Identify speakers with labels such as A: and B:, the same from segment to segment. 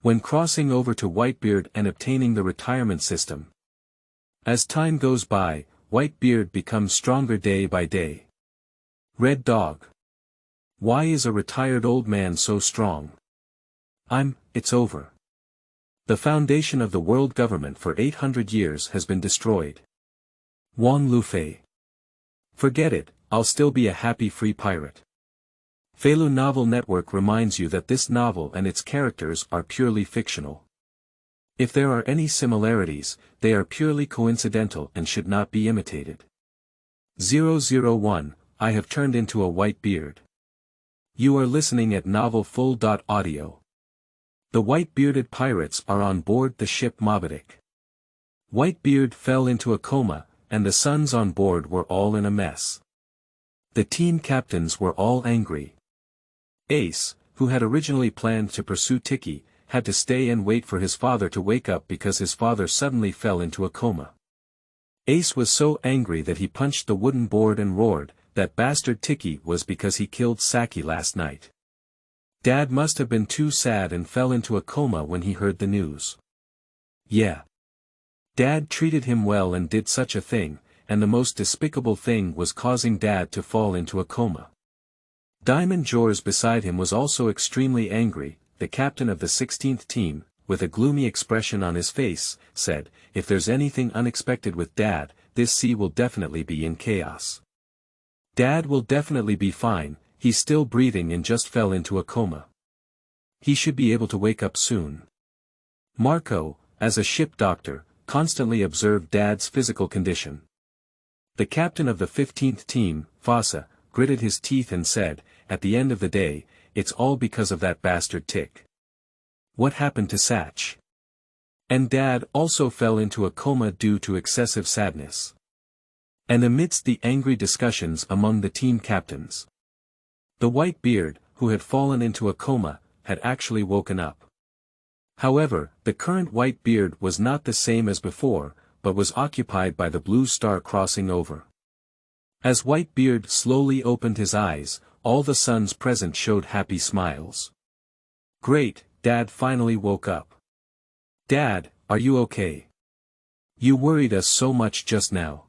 A: when crossing over to Whitebeard and obtaining the retirement system. As time goes by, Whitebeard becomes stronger day by day. Red Dog. Why is a retired old man so strong? It's over. The foundation of the world government for 800 years has been destroyed. Wang Lufei. Forget it, I'll still be a happy free pirate. Feilu Novel Network reminds you that this novel and its characters are purely fictional. If there are any similarities, they are purely coincidental and should not be imitated. 001, I have turned into a Whitebeard. You are listening at novelfull.audio. The white-bearded pirates are on board the ship Moby-Dick. Whitebeard fell into a coma, and the sons on board were all in a mess. The team captains were all angry. Ace, who had originally planned to pursue Tiki, had to stay and wait for his father to wake up because his father suddenly fell into a coma. Ace was so angry that he punched the wooden board and roared, "That bastard Tiki was because he killed Saki last night." Dad must have been too sad and fell into a coma when he heard the news. Yeah. Dad treated him well and did such a thing, and the most despicable thing was causing Dad to fall into a coma. Diamond Jaws beside him was also extremely angry. The captain of the 16th team, with a gloomy expression on his face, said, "If there's anything unexpected with Dad, this sea will definitely be in chaos. Dad will definitely be fine, he's still breathing and just fell into a coma. He should be able to wake up soon." Marco, as a ship doctor, constantly observed Dad's physical condition. The captain of the 15th team, Fossa, gritted his teeth and said, "At the end of the day, it's all because of that bastard Tick. What happened to Satch?" And Dad also fell into a coma due to excessive sadness. And amidst the angry discussions among the team captains, the Whitebeard, who had fallen into a coma, had actually woken up. However, the current Whitebeard was not the same as before, but was occupied by the blue star crossing over. As Whitebeard slowly opened his eyes, all the sons present showed happy smiles. "Great, Dad finally woke up. Dad, are you okay? You worried us so much just now."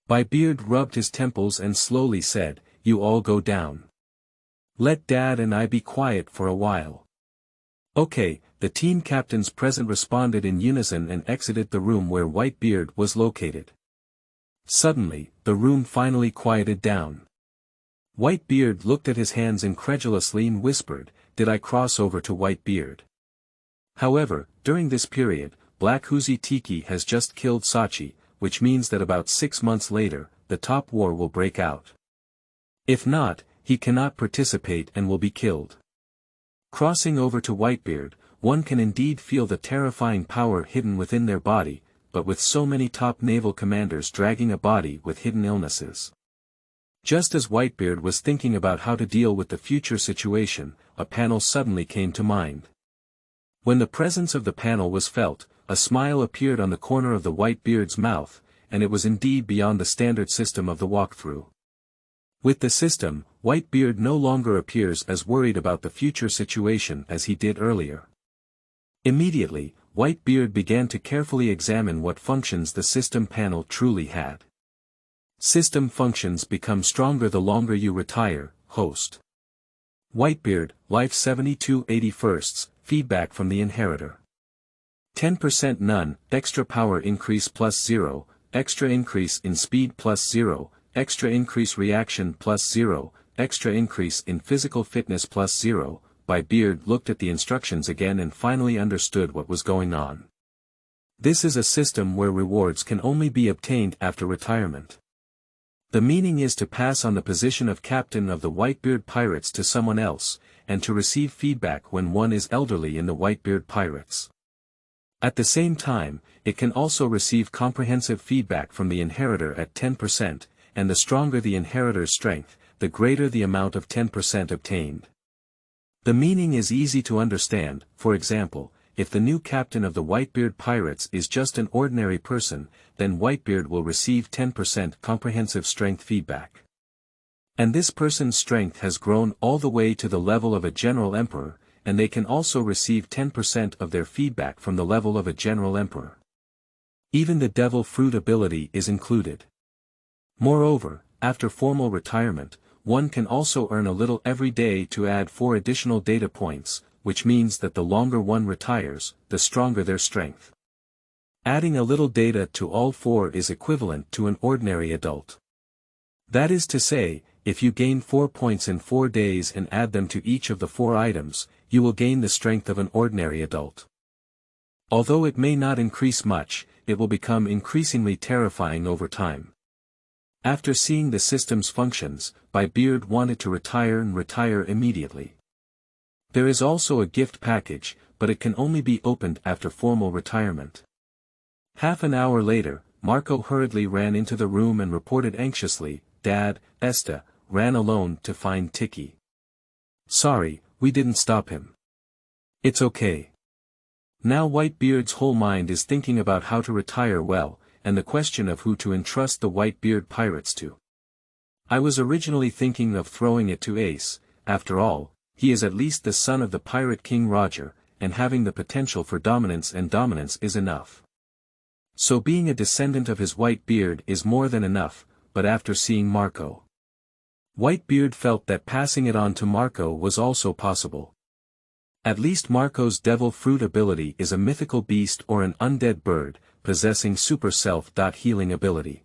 A: Baibeard rubbed his temples and slowly said, "You all go down. Let Dad and I be quiet for a while." "Okay," the team captains present responded in unison and exited the room where Whitebeard was located. Suddenly, the room finally quieted down. Whitebeard looked at his hands incredulously and whispered, "Did I cross over to Whitebeard?" However, during this period, Black Huzi Tiki has just killed Sachi, which means that about 6 months later, the top war will break out. If not, he cannot participate and will be killed. Crossing over to Whitebeard, one can indeed feel the terrifying power hidden within their body, but with so many top naval commanders dragging a body with hidden illnesses. Just as Whitebeard was thinking about how to deal with the future situation, a panel suddenly came to mind. When the presence of the panel was felt, a smile appeared on the corner of the Whitebeard's mouth, and it was indeed beyond the standard system of the walkthrough. With the system, Whitebeard no longer appears as worried about the future situation as he did earlier. Immediately, Whitebeard began to carefully examine what functions the system panel truly had. System functions become stronger the longer you retire, host. Whitebeard, life 72/81, feedback from the inheritor. 10% none, extra power increase +0, extra increase in speed +0, extra increase reaction +0, extra increase in physical fitness +0. Baibeard looked at the instructions again and finally understood what was going on. This is a system where rewards can only be obtained after retirement. The meaning is to pass on the position of captain of the Whitebeard Pirates to someone else, and to receive feedback when one is elderly in the Whitebeard Pirates. At the same time, it can also receive comprehensive feedback from the inheritor at 10%, and the stronger the inheritor's strength, the greater the amount of 10% obtained. The meaning is easy to understand. For example, if the new captain of the Whitebeard Pirates is just an ordinary person, then Whitebeard will receive 10% comprehensive strength feedback. And this person's strength has grown all the way to the level of a general emperor, and they can also receive 10% of their feedback from the level of a general emperor. Even the devil fruit ability is included. Moreover, after formal retirement, one can also earn a little every day to add 4 additional data points, which means that the longer one retires, the stronger their strength. Adding a little data to all 4 is equivalent to an ordinary adult. That is to say, if you gain 4 points in 4 days and add them to each of the 4 items, you will gain the strength of an ordinary adult. Although it may not increase much, it will become increasingly terrifying over time. After seeing the system's functions, Baibeast wanted to retire immediately. There is also a gift package, but it can only be opened after formal retirement. Half an hour later, Marco hurriedly ran into the room and reported anxiously, "Dad, Esta, ran alone to find Tiki. Sorry, we didn't stop him. It's okay." Now Whitebeard's whole mind is thinking about how to retire well, and the question of who to entrust the Whitebeard pirates to. I was originally thinking of throwing it to Ace. After all, he is at least the son of the pirate king Roger, and having the potential for dominance is enough. So being a descendant of his Whitebeard is more than enough, but after seeing Marco, Whitebeard felt that passing it on to Marco was also possible. At least Marco's devil fruit ability is a mythical beast or an undead bird, possessing super self-healing ability.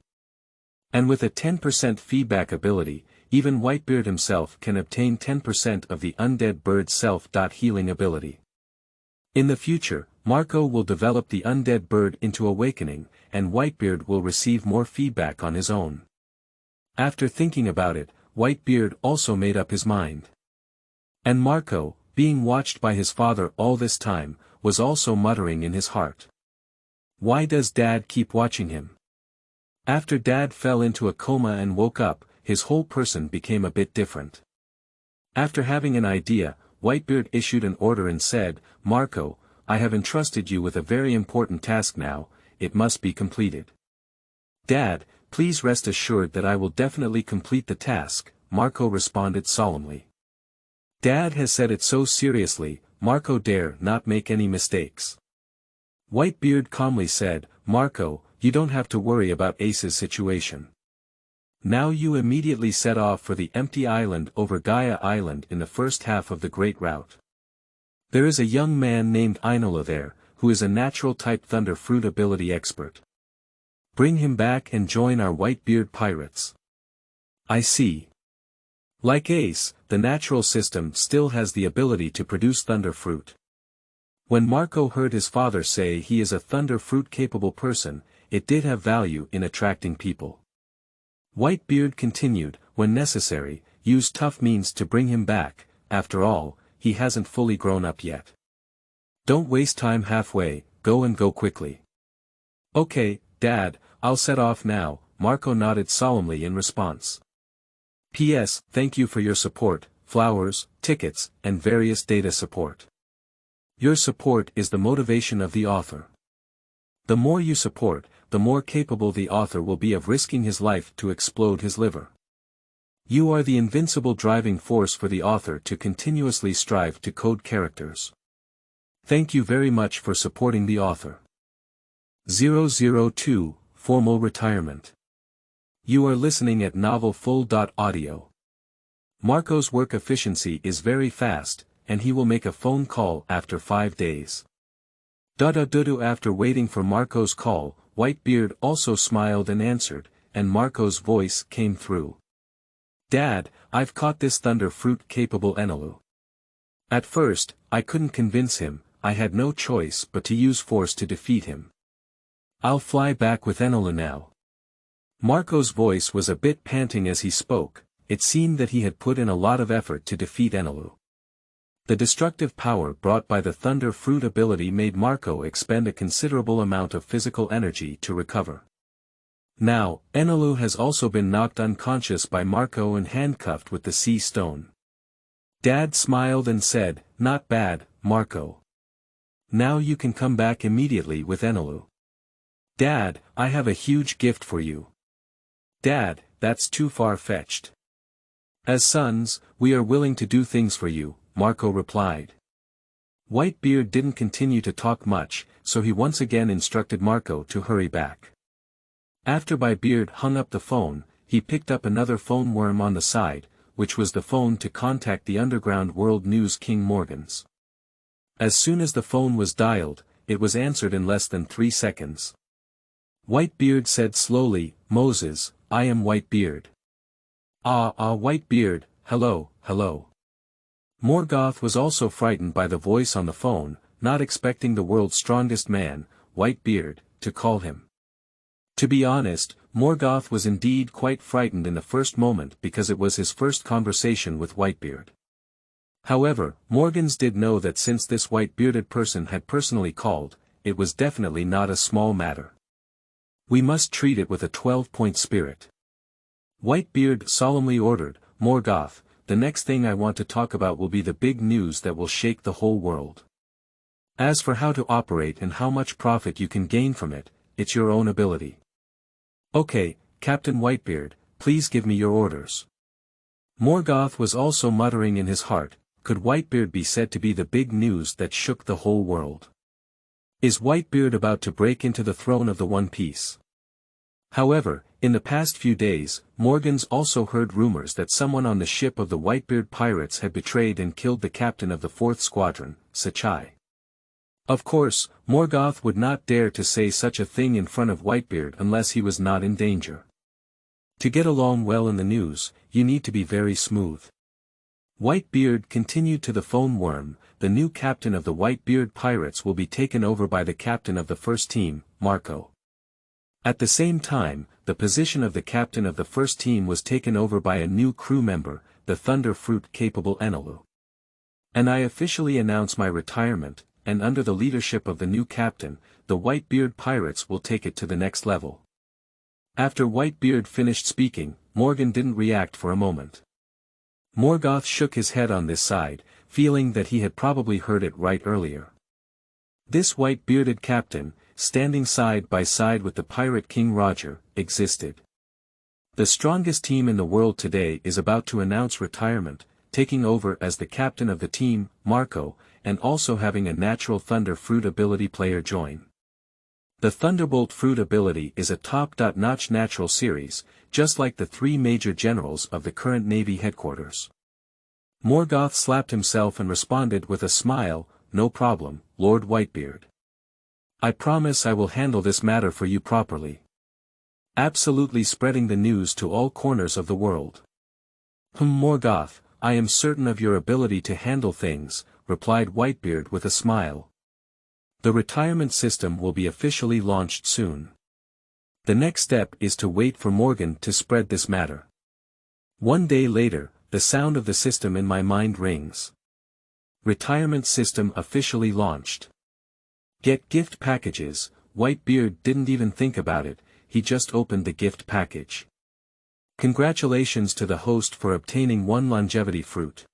A: And with a 10% feedback ability, even Whitebeard himself can obtain 10% of the undead bird's self-healing ability. In the future, Marco will develop the undead bird into Awakening, and Whitebeard will receive more feedback on his own. After thinking about it, Whitebeard also made up his mind. And Marco, being watched by his father all this time, was also muttering in his heart. Why does Dad keep watching him? After Dad fell into a coma and woke up, his whole person became a bit different. After having an idea, Whitebeard issued an order and said, "Marco, I have entrusted you with a very important task now, it must be completed." "Dad, please rest assured that I will definitely complete the task," Marco responded solemnly. Dad has said it so seriously, Marco dare not make any mistakes. Whitebeard calmly said, "Marco, you don't have to worry about Ace's situation. Now you immediately set off for the empty island over Gaia Island in the first half of the Great Route. There is a young man named Inola there, who is a natural type thunder fruit ability expert. Bring him back and join our Whitebeard pirates." "I see." Like Ace, the natural system still has the ability to produce thunder fruit. When Marco heard his father say he is a thunder fruit capable person, it did have value in attracting people. Whitebeard continued, "When necessary, use tough means to bring him back, after all, he hasn't fully grown up yet. Don't waste time halfway, go and go quickly." "Okay, Dad, I'll set off now," Marco nodded solemnly in response. "P.S. Thank you for your support, flowers, tickets, and various data support. Your support is the motivation of the author. The more you support, the more capable the author will be of risking his life to explode his liver. You are the invincible driving force for the author to continuously strive to code characters. Thank you very much for supporting the author." 002, Formal Retirement. You are listening at novelfull.audio. Marco's work efficiency is very fast, and he will make a phone call after 5 days. After waiting for Marco's call, Whitebeard also smiled and answered, and Marco's voice came through. "Dad, I've caught this thunder fruit capable Enelu. At first, I couldn't convince him, I had no choice but to use force to defeat him. I'll fly back with Enelu now." Marco's voice was a bit panting as he spoke, it seemed that he had put in a lot of effort to defeat Enelu. The destructive power brought by the thunder fruit ability made Marco expend a considerable amount of physical energy to recover. Now, Enelu has also been knocked unconscious by Marco and handcuffed with the sea stone. Dad smiled and said, "Not bad, Marco. Now you can come back immediately with Enelu. Dad, I have a huge gift for you." "Dad, that's too far-fetched. As sons, we are willing to do things for you," Marco replied. Whitebeard didn't continue to talk much, so he once again instructed Marco to hurry back. After Baibeard hung up the phone, he picked up another phone worm on the side, which was the phone to contact the underground world news king Morgans. As soon as the phone was dialed, it was answered in less than 3 seconds. Whitebeard said slowly, "Moses, I am Whitebeard." Whitebeard, hello, hello." Morgoth was also frightened by the voice on the phone, not expecting the world's strongest man, Whitebeard, to call him. To be honest, Morgoth was indeed quite frightened in the first moment because it was his first conversation with Whitebeard. However, Morgans did know that since this white-bearded person had personally called, it was definitely not a small matter. "We must treat it with a 12-point spirit." Whitebeard solemnly ordered, "Morgoth, the next thing I want to talk about will be the big news that will shake the whole world. As for how to operate and how much profit you can gain from it, it's your own ability." "Okay, Captain Whitebeard, please give me your orders." Morgoth was also muttering in his heart, could Whitebeard be said to be the big news that shook the whole world? Is Whitebeard about to break into the throne of the One Piece? However, in the past few days, Morgans also heard rumors that someone on the ship of the Whitebeard pirates had betrayed and killed the captain of the 4th Squadron, Sachai. Of course, Morgoth would not dare to say such a thing in front of Whitebeard unless he was not in danger. To get along well in the news, you need to be very smooth. Whitebeard continued to the phone worm, "The new captain of the Whitebeard pirates will be taken over by the captain of the first team, Marco. At the same time, the position of the captain of the first team was taken over by a new crew member, the Thunder Fruit-capable Enelu. And I officially announce my retirement, and under the leadership of the new captain, the Whitebeard pirates will take it to the next level." After Whitebeard finished speaking, Morgan didn't react for a moment. Morgoth shook his head on this side, feeling that he had probably heard it right earlier. This white-bearded captain, standing side by side with the pirate King Roger, existed. The strongest team in the world today is about to announce retirement, taking over as the captain of the team, Marco, and also having a natural Thunder Fruit ability player join. The Thunderbolt Fruit ability is a top-notch natural series, just like the 3 major generals of the current Navy headquarters. Morgoth slapped himself and responded with a smile, "No problem, Lord Whitebeard. I promise I will handle this matter for you properly. Absolutely spreading the news to all corners of the world." Morgoth, I am certain of your ability to handle things," replied Whitebeard with a smile. "The retirement system will be officially launched soon. The next step is to wait for Morgan to spread this matter." 1 day later, the sound of the system in my mind rings. Retirement system officially launched. Get gift packages. Whitebeard didn't even think about it, he just opened the gift package. Congratulations to the host for obtaining 1 longevity fruit.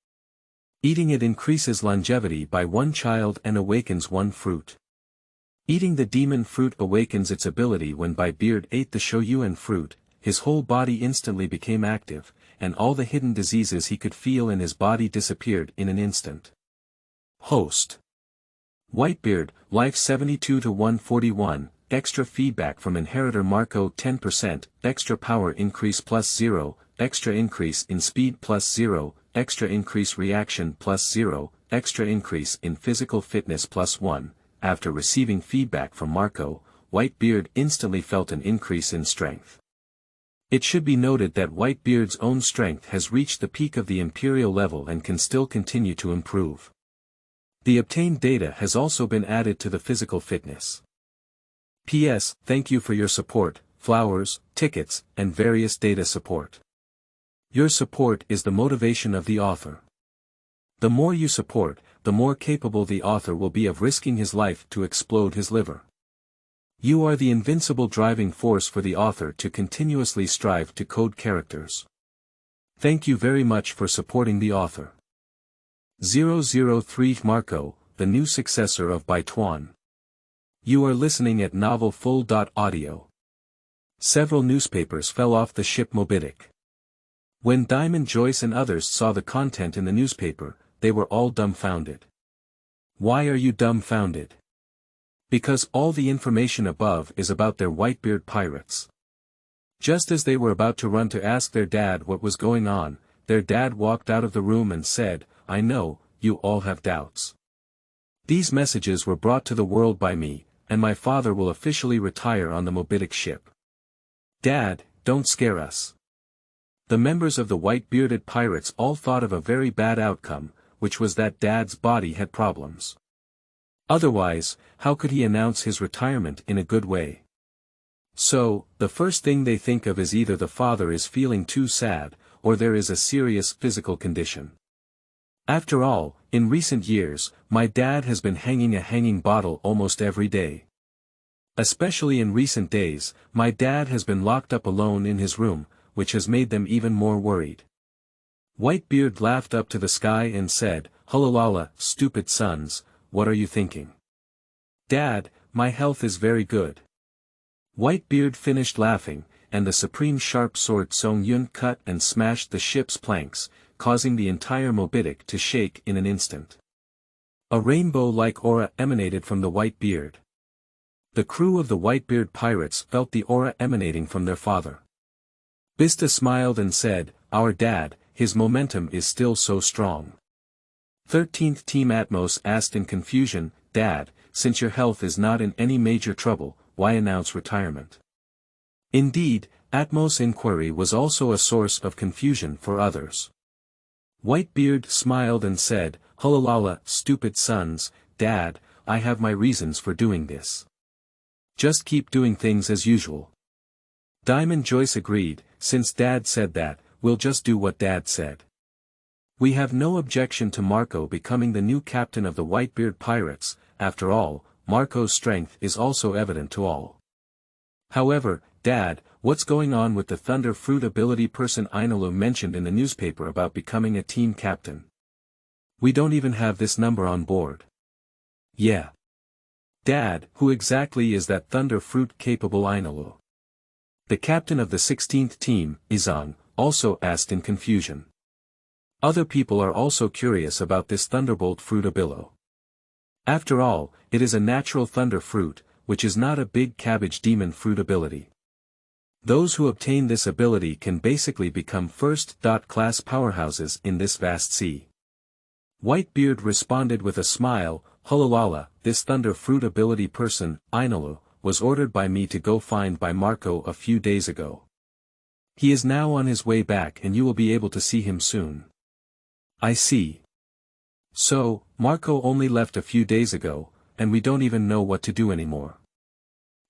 A: Eating it increases longevity by 1 child and awakens 1 fruit. Eating the demon fruit awakens its ability. When Baibeard ate the Shoyuan fruit, his whole body instantly became active, and all the hidden diseases he could feel in his body disappeared in an instant. Host. Whitebeard, life 72 to 141, extra feedback from inheritor Marco 10%, extra power increase +0, extra increase in speed +0, extra increase reaction +0, extra increase in physical fitness +1. After receiving feedback from Marco, Whitebeard instantly felt an increase in strength. It should be noted that Whitebeard's own strength has reached the peak of the Imperial level and can still continue to improve. The obtained data has also been added to the physical fitness. P.S. Thank you for your support, flowers, tickets, and various data support. Your support is the motivation of the author. The more you support, the more capable the author will be of risking his life to explode his liver. You are the invincible driving force for the author to continuously strive to code characters. Thank you very much for supporting the author. 003 Marco, the new successor of Bai Tuan. You are listening at novelfull.audio. Several newspapers fell off the ship Mobidic. When Diamond Joyce and others saw the content in the newspaper, they were all dumbfounded. Why are you dumbfounded? Because all the information above is about their Whitebeard pirates. Just as they were about to run to ask their dad what was going on, their dad walked out of the room and said, I know, you all have doubts. These messages were brought to the world by me, and my father will officially retire on the Mobidic ship. Dad, don't scare us. The members of the white-bearded pirates all thought of a very bad outcome, which was that Dad's body had problems. Otherwise, how could he announce his retirement in a good way? So, the first thing they think of is either the father is feeling too sad, or there is a serious physical condition. After all, in recent years, my dad has been hanging a hanging bottle almost every day. Especially in recent days, my dad has been locked up alone in his room, which has made them even more worried. Whitebeard laughed up to the sky and said, Hulalala, stupid sons, what are you thinking? Dad, my health is very good. Whitebeard finished laughing, and the supreme sharp sword Song Yun cut and smashed the ship's planks, causing the entire Mobidic to shake in an instant. A rainbow-like aura emanated from the Whitebeard. The crew of the Whitebeard pirates felt the aura emanating from their father. Bista smiled and said, Our dad, his momentum is still so strong. 13th Team Atmos asked in confusion, Dad, since your health is not in any major trouble, why announce retirement? Indeed, Atmos' inquiry was also a source of confusion for others. Whitebeard smiled and said, Hulalala, stupid sons, Dad, I have my reasons for doing this. Just keep doing things as usual. Diamond Joyce agreed, since Dad said that, we'll just do what Dad said. We have no objection to Marco becoming the new captain of the Whitebeard pirates, after all, Marco's strength is also evident to all. However, Dad, what's going on with the Thunder Fruit ability person Inalu mentioned in the newspaper about becoming a team captain? We don't even have this number on board. Yeah. Dad, who exactly is that Thunder Fruit capable Inalu? The captain of the 16th team, Izong, also asked in confusion. Other people are also curious about this Thunderbolt fruit ability. After all, it is a natural thunder fruit, which is not a big cabbage demon fruit ability. Those who obtain this ability can basically become first-class powerhouses in this vast sea. Whitebeard responded with a smile, Hulalala, this thunder fruit ability person, Inalu, was ordered by me to go find by Marco a few days ago. He is now on his way back and you will be able to see him soon. I see. So, Marco only left a few days ago, and we don't even know what to do anymore.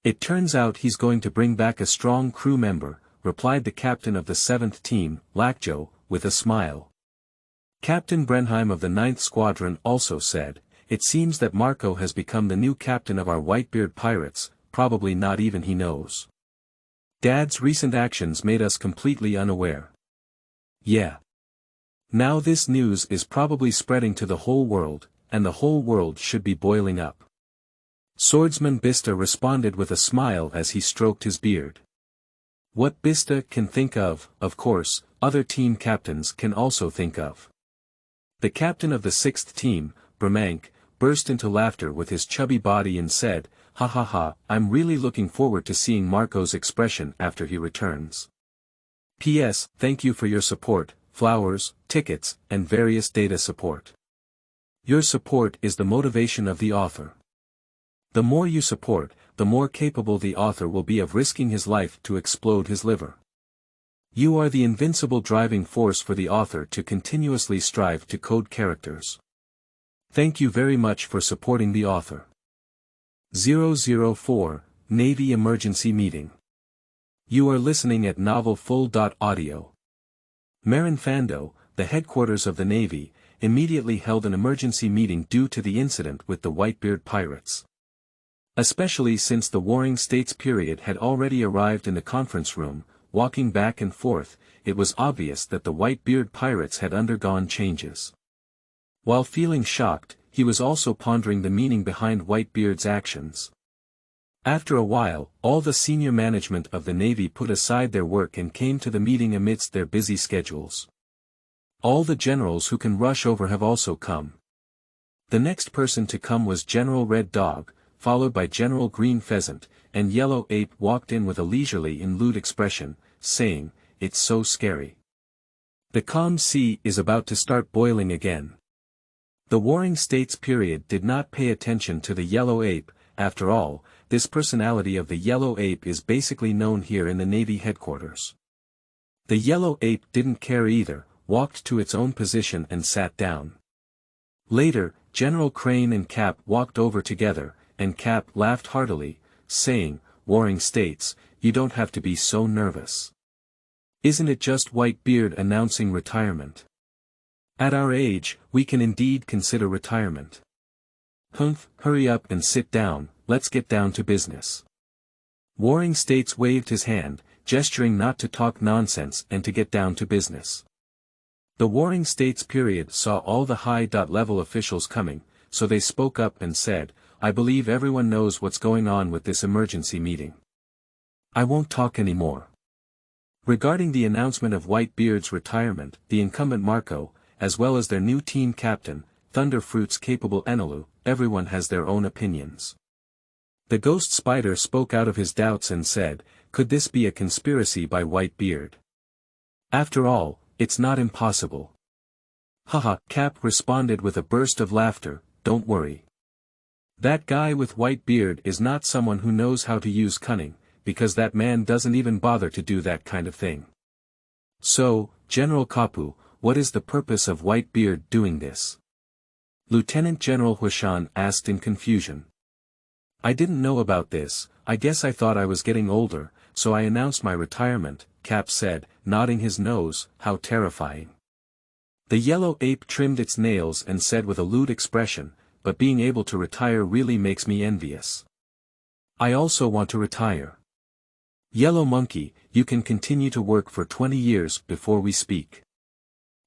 A: It turns out he's going to bring back a strong crew member, replied the captain of the 7th team, Lakjo, with a smile. Captain Brenheim of the 9th Squadron also said, it seems that Marco has become the new captain of our Whitebeard pirates, probably not even he knows. Dad's recent actions made us completely unaware. Yeah. Now this news is probably spreading to the whole world, and the whole world should be boiling up. Swordsman Bista responded with a smile as he stroked his beard. What Bista can think of course, other team captains can also think of. The captain of the 6th team, Bramank, burst into laughter with his chubby body and said, Ha ha ha, I'm really looking forward to seeing Marco's expression after he returns. P.S. Thank you for your support, flowers, tickets, and various data support. Your support is the motivation of the author. The more you support, the more capable the author will be of risking his life to explode his liver. You are the invincible driving force for the author to continuously strive to code characters. Thank you very much for supporting the author. 004, Navy Emergency Meeting. You are listening at novelfull.audio. Marin Fando, the headquarters of the Navy, immediately held an emergency meeting due to the incident with the Whitebeard pirates. Especially since the Warring States period had already arrived in the conference room, walking back and forth, it was obvious that the Whitebeard pirates had undergone changes. While feeling shocked, he was also pondering the meaning behind Whitebeard's actions. After a while, all the senior management of the Navy put aside their work and came to the meeting amidst their busy schedules. All the generals who can rush over have also come. The next person to come was General Red Dog, followed by General Green Pheasant, and Yellow Ape walked in with a leisurely and lewd expression, saying, "It's so scary. The calm sea is about to start boiling again." The Warring States period did not pay attention to the Yellow Ape. After all, this personality of the Yellow Ape is basically known here in the Navy headquarters. The Yellow Ape didn't care either, walked to its own position and sat down. Later, General Crane and Cap walked over together, and Cap laughed heartily, saying, "Warring States, you don't have to be so nervous. Isn't it just Whitebeard announcing retirement? At our age, we can indeed consider retirement. Humph, hurry up and sit down, let's get down to business." Warring States waved his hand, gesturing not to talk nonsense and to get down to business. The Warring States period saw all the high-level officials coming, so they spoke up and said, "I believe everyone knows what's going on with this emergency meeting. I won't talk anymore." Regarding the announcement of Whitebeard's retirement, the incumbent Marco, as well as their new team captain, Thunderfruit's capable Enilu, everyone has their own opinions. The Ghost Spider spoke out of his doubts and said, "Could this be a conspiracy by Whitebeard? After all, it's not impossible." "Haha," Cap responded with a burst of laughter, "don't worry. That guy with Whitebeard is not someone who knows how to use cunning, because that man doesn't even bother to do that kind of thing. So, General Kapu, what is the purpose of Whitebeard doing this?" Lieutenant General Huishan asked in confusion. "I didn't know about this, I guess I thought I was getting older, so I announced my retirement," Cap said, nodding his nose, "How terrifying." The Yellow Ape trimmed its nails and said with a lewd expression, "But being able to retire really makes me envious. I also want to retire. Yellow Monkey, you can continue to work for 20 years before we speak."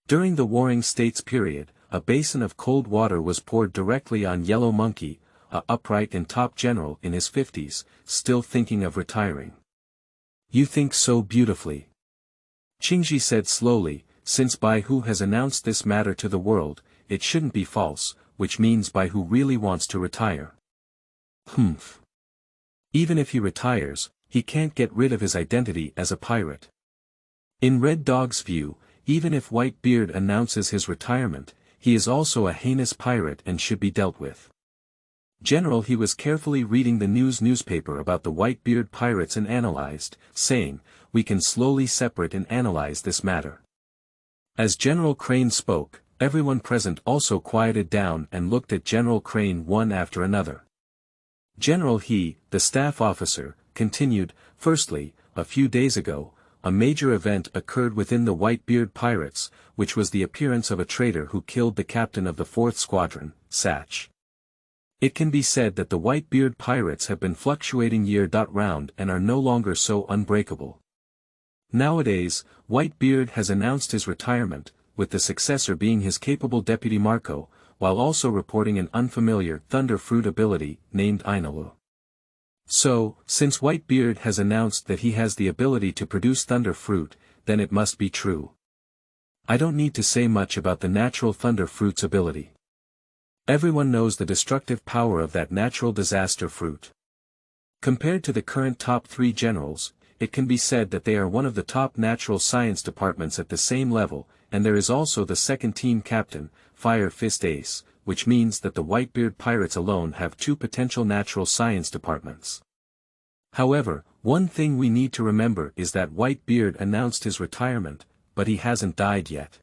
A: During the Warring States period, a basin of cold water was poured directly on Yellow Monkey, a upright and top general in his 50s, still thinking of retiring. "You think so beautifully," Qingji said slowly, "since Bai Hu has announced this matter to the world, it shouldn't be false, which means Bai Hu really wants to retire." "Humph. Even if he retires, he can't get rid of his identity as a pirate. In Red Dog's view, even if Whitebeard announces his retirement, he is also a heinous pirate and should be dealt with." General, he was carefully reading the newspaper about the Whitebeard pirates and analyzed, saying, "We can slowly separate and analyze this matter." As General Crane spoke, everyone present also quieted down and looked at General Crane one after another. General He, the staff officer, continued, "Firstly, a few days ago, a major event occurred within the Whitebeard pirates, which was the appearance of a traitor who killed the captain of the 4th Squadron, Satch. It can be said that the Whitebeard pirates have been fluctuating year-round and are no longer so unbreakable. Nowadays, Whitebeard has announced his retirement, with the successor being his capable deputy Marco, while also reporting an unfamiliar Thunderfruit ability, named Enilu. So, since Whitebeard has announced that he has the ability to produce Thunderfruit, then it must be true. I don't need to say much about the natural Thunderfruit's ability. Everyone knows the destructive power of that natural disaster fruit. Compared to the current top 3 generals, it can be said that they are one of the top natural science departments at the same level, and there is also the second team captain, Fire Fist Ace, which means that the Whitebeard pirates alone have 2 potential natural science departments. However, one thing we need to remember is that Whitebeard announced his retirement, but he hasn't died yet.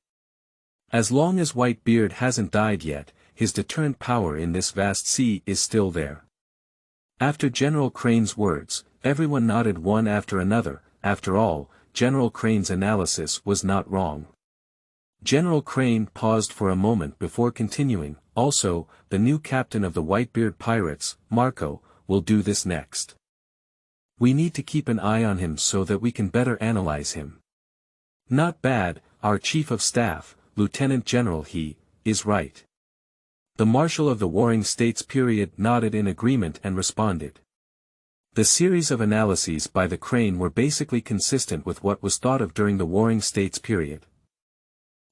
A: As long as Whitebeard hasn't died yet, his deterrent power in this vast sea is still there. After General Crane's words, everyone nodded one after another. After all, General Crane's analysis was not wrong. General Crane paused for a moment before continuing, "Also, the new captain of the Whitebeard pirates, Marco, will do this next. We need to keep an eye on him so that we can better analyze him. Not bad, our chief of staff, Lieutenant General He, is right." The Marshal of the Warring States period nodded in agreement and responded. The series of analyses by the Crane were basically consistent with what was thought of during the Warring States period.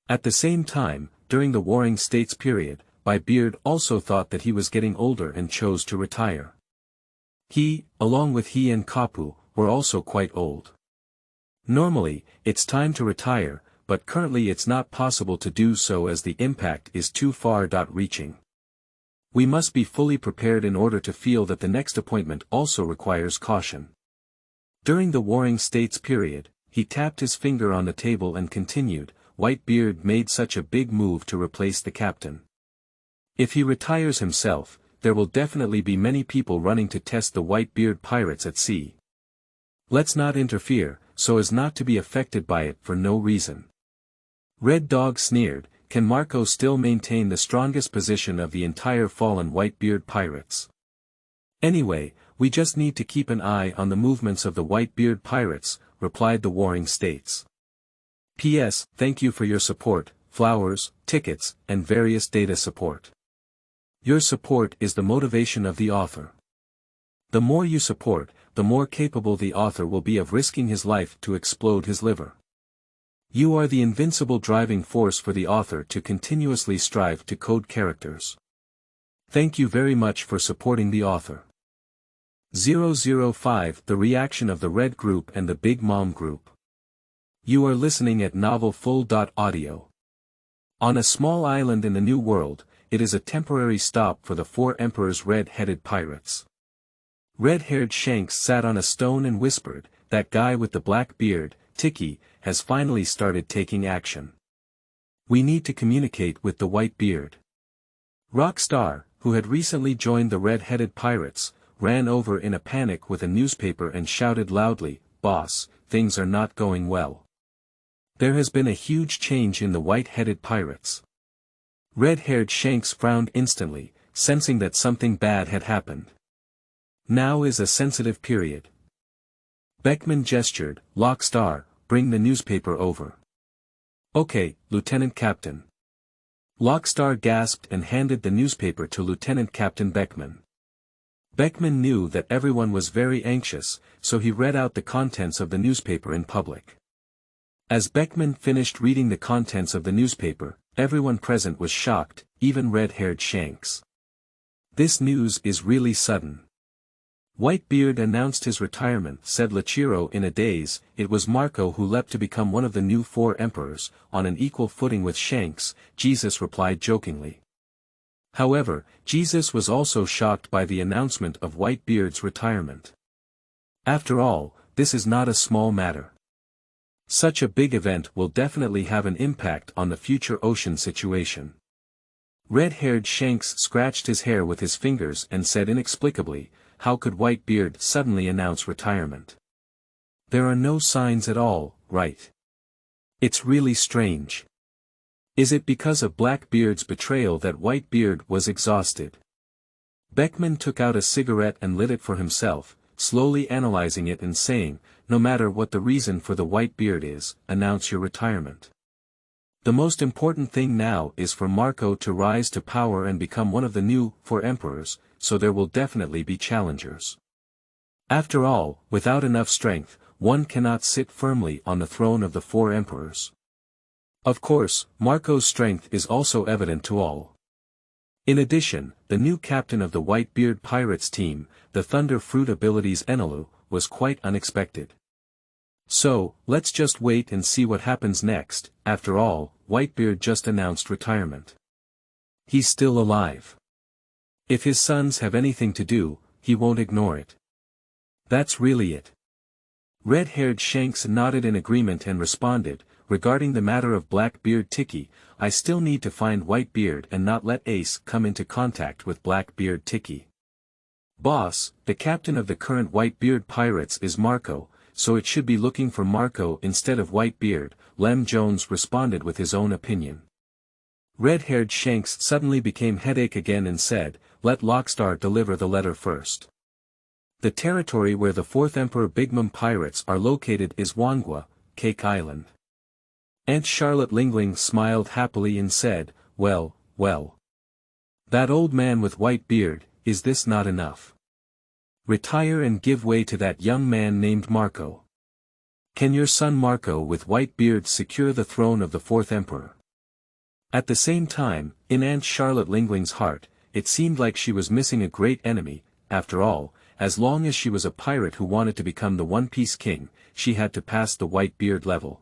A: At the same time, during the Warring States period, Baibeard also thought that he was getting older and chose to retire. He, along with he and Kapu, were also quite old. Normally, it's time to retire, but currently it's not possible to do so as the impact is too far-reaching. We must be fully prepared in order to feel that the next appointment also requires caution. During the Warring States period, he tapped his finger on the table and continued, Whitebeard made such a big move to replace the captain. If he retires himself, there will definitely be many people running to test the Whitebeard pirates at sea. Let's not interfere, so as not to be affected by it for no reason. Red Dog sneered, can Marco still maintain the strongest position of the entire fallen Whitebeard pirates? Anyway, we just need to keep an eye on the movements of the Whitebeard pirates, replied the Warring States. P.S. Thank you for your support, flowers, tickets, and various data support. Your support is the motivation of the author. The more you support, the more capable the author will be of risking his life to explode his liver. You are the invincible driving force for the author to continuously strive to code characters. Thank you very much for supporting the author. 005 The reaction of the Red Group and the Big Mom Group. You are listening at novelfull.audio. On a small island in the New World, it is a temporary stop for the four emperors' red-headed pirates. Red-haired Shanks sat on a stone and whispered, that guy with the black beard, Tiki, has finally started taking action. We need to communicate with the Whitebeard. Rockstar, who had recently joined the red-headed pirates, ran over in a panic with a newspaper and shouted loudly, Boss, things are not going well. There has been a huge change in the white-headed pirates. Red-haired Shanks frowned instantly, sensing that something bad had happened. Now is a sensitive period. Beckman gestured, Lockstar, bring the newspaper over. Okay, Lieutenant Captain. Lockstar gasped and handed the newspaper to Lieutenant Captain Beckman. Beckman knew that everyone was very anxious, so he read out the contents of the newspaper in public. As Beckman finished reading the contents of the newspaper, everyone present was shocked, even red-haired Shanks. This news is really sudden. Whitebeard announced his retirement, said Lachiro in a daze. It was Marco who leapt to become one of the new four emperors, on an equal footing with Shanks, Jesus replied jokingly. However, Jesus was also shocked by the announcement of Whitebeard's retirement. After all, this is not a small matter. Such a big event will definitely have an impact on the future ocean situation. Red-haired Shanks scratched his hair with his fingers and said inexplicably, how could Whitebeard suddenly announce retirement? There are no signs at all, right? It's really strange. Is it because of Blackbeard's betrayal that Whitebeard was exhausted? Beckman took out a cigarette and lit it for himself, slowly analyzing it and saying, no matter what the reason for the Whitebeard is, announce your retirement. The most important thing now is for Marco to rise to power and become one of the new four emperors, so there will definitely be challengers. After all, without enough strength, one cannot sit firmly on the throne of the four emperors. Of course, Marco's strength is also evident to all. In addition, the new captain of the Whitebeard Pirates team, the Thunder Fruit abilities Enelu, was quite unexpected. So, let's just wait and see what happens next. After all, Whitebeard just announced retirement. He's still alive. If his sons have anything to do, he won't ignore it. That's really it. Red-haired Shanks nodded in agreement and responded, regarding the matter of Blackbeard Tiki, I still need to find Whitebeard and not let Ace come into contact with Blackbeard Tiki. Boss, the captain of the current Whitebeard Pirates is Marco, so it should be looking for Marco instead of Whitebeard, Lem Jones responded with his own opinion. Red-haired Shanks suddenly became headache again and said, let Lockstar deliver the letter first. The territory where the 4th Emperor Big Mom Pirates are located is Wangwa, Cake Island. Aunt Charlotte Lingling smiled happily and said, well, well. That old man with white beard, is this not enough? Retire and give way to that young man named Marco. Can your son Marco with white beard secure the throne of the 4th Emperor? At the same time, in Aunt Charlotte Lingling's heart, it seemed like she was missing a great enemy. After all, as long as she was a pirate who wanted to become the One Piece King, she had to pass the Whitebeard level.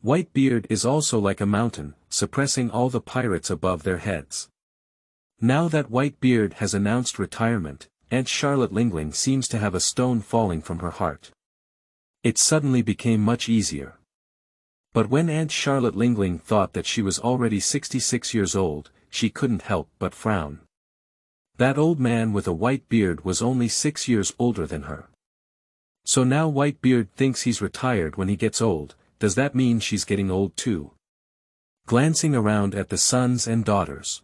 A: Whitebeard is also like a mountain, suppressing all the pirates above their heads. Now that Whitebeard has announced retirement, Aunt Charlotte Lingling seems to have a stone falling from her heart. It suddenly became much easier. But when Aunt Charlotte Lingling thought that she was already 66 years old, she couldn't help but frown. That old man with a white beard was only 6 years older than her. So now Whitebeard thinks he's retired when he gets old. Does that mean she's getting old too? Glancing around at the sons and daughters.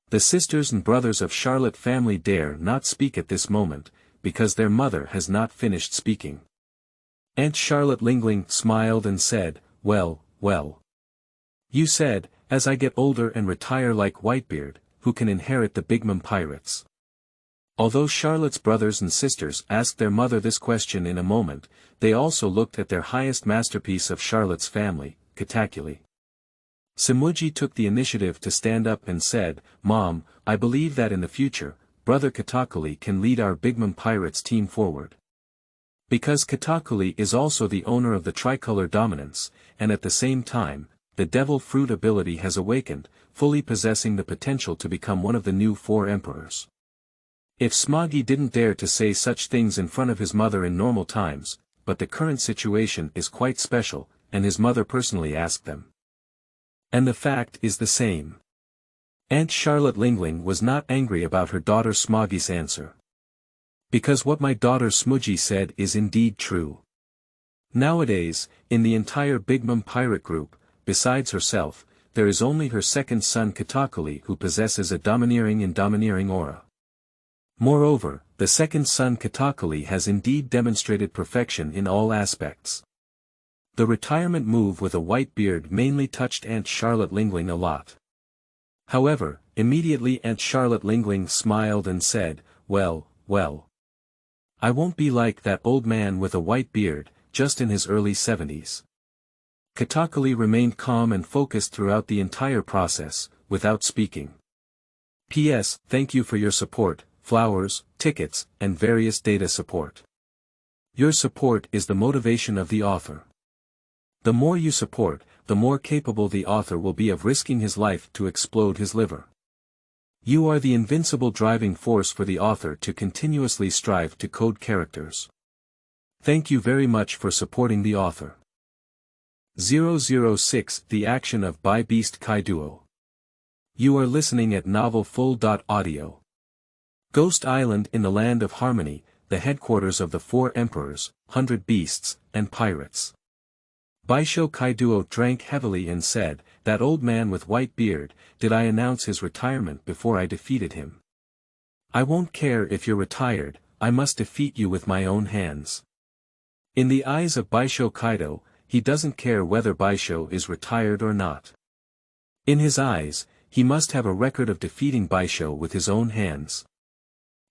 A: The sisters and brothers of Charlotte family dare not speak at this moment, because their mother has not finished speaking. Aunt Charlotte Lingling smiled and said, well, well. You said, as I get older and retire like Whitebeard, who can inherit the Bigmam pirates? Although Charlotte's brothers and sisters asked their mother this question in a moment, they also looked at their highest masterpiece of Charlotte's family, Katakuri. Samuji took the initiative to stand up and said, Mom, I believe that in the future, Brother Katakuri can lead our Bigmam pirates team forward. Because Katakuri is also the owner of the tricolor dominance, and at the same time, the devil fruit ability has awakened, fully possessing the potential to become one of the new 4 emperors. If Smoggy didn't dare to say such things in front of his mother in normal times, but the current situation is quite special, and his mother personally asked them. And the fact is the same. Aunt Charlotte Lingling was not angry about her daughter Smoggy's answer. Because what my daughter Smudgy said is indeed true. Nowadays, in the entire Bigmam pirate group, besides herself, there is only her second son Katakuri who possesses a domineering aura. Moreover, the second son Katakuri has indeed demonstrated perfection in all aspects. The retirement move with a white beard mainly touched Aunt Charlotte Lingling a lot. However, immediately Aunt Charlotte Lingling smiled and said, well, well. I won't be like that old man with a white beard, just in his early 70s. Katakuri remained calm and focused throughout the entire process, without speaking. P.S. Thank you for your support, flowers, tickets, and various data support. Your support is the motivation of the author. The more you support, the more capable the author will be of risking his life to explode his liver. You are the invincible driving force for the author to continuously strive to code characters. Thank you very much for supporting the author. 006 The Action of Baibeast Kaiduo. You are listening at novelfull.audio. Ghost Island in the Land of Harmony, the headquarters of the 4 emperors, 100 beasts, and pirates. Baisho Kaiduo drank heavily and said, that old man with white beard, did I announce his retirement before I defeated him? I won't care if you're retired, I must defeat you with my own hands. In the eyes of Baisho Kaido, he doesn't care whether Baisho is retired or not. In his eyes, he must have a record of defeating Baisho with his own hands.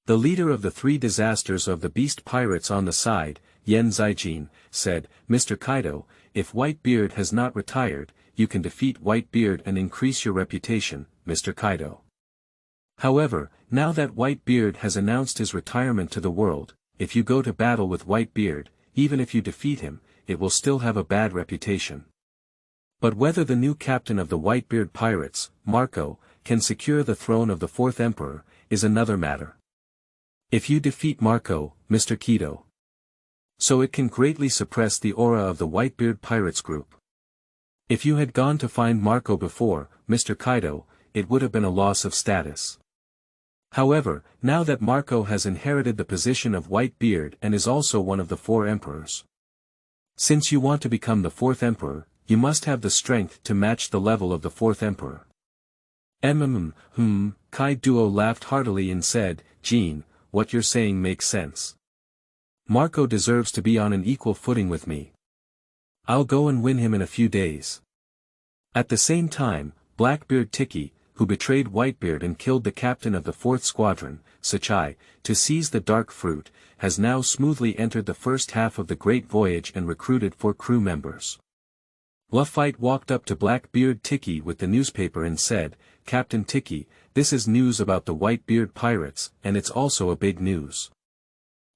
A: The leader of the 3 disasters of the beast pirates on the side, Yen Zaijin, said, Mr. Kaido, if Whitebeard has not retired, you can defeat Whitebeard and increase your reputation, Mr. Kaido. However, now that Whitebeard has announced his retirement to the world, if you go to battle with Whitebeard, even if you defeat him, it will still have a bad reputation. But whether the new captain of the Whitebeard pirates, Marco, can secure the throne of the 4th emperor, is another matter. If you defeat Marco, Mr. Kido. So it can greatly suppress the aura of the Whitebeard pirates group. If you had gone to find Marco before, Mr. Kaido, it would have been a loss of status. However, now that Marco has inherited the position of Whitebeard and is also one of the 4 emperors. Since you want to become the 4th emperor, you must have the strength to match the level of the 4th emperor. Kaiduo laughed heartily and said, Jean, what you're saying makes sense. Marco deserves to be on an equal footing with me. I'll go and win him in a few days. At the same time, Blackbeard Tiki, who betrayed Whitebeard and killed the captain of the 4th squadron, Sachai, to seize the dark fruit, has now smoothly entered the first half of the great voyage and recruited 4 crew members. Lufei walked up to Blackbeard Tiki with the newspaper and said, "Captain Tiki, this is news about the Whitebeard pirates, and it's also a big news.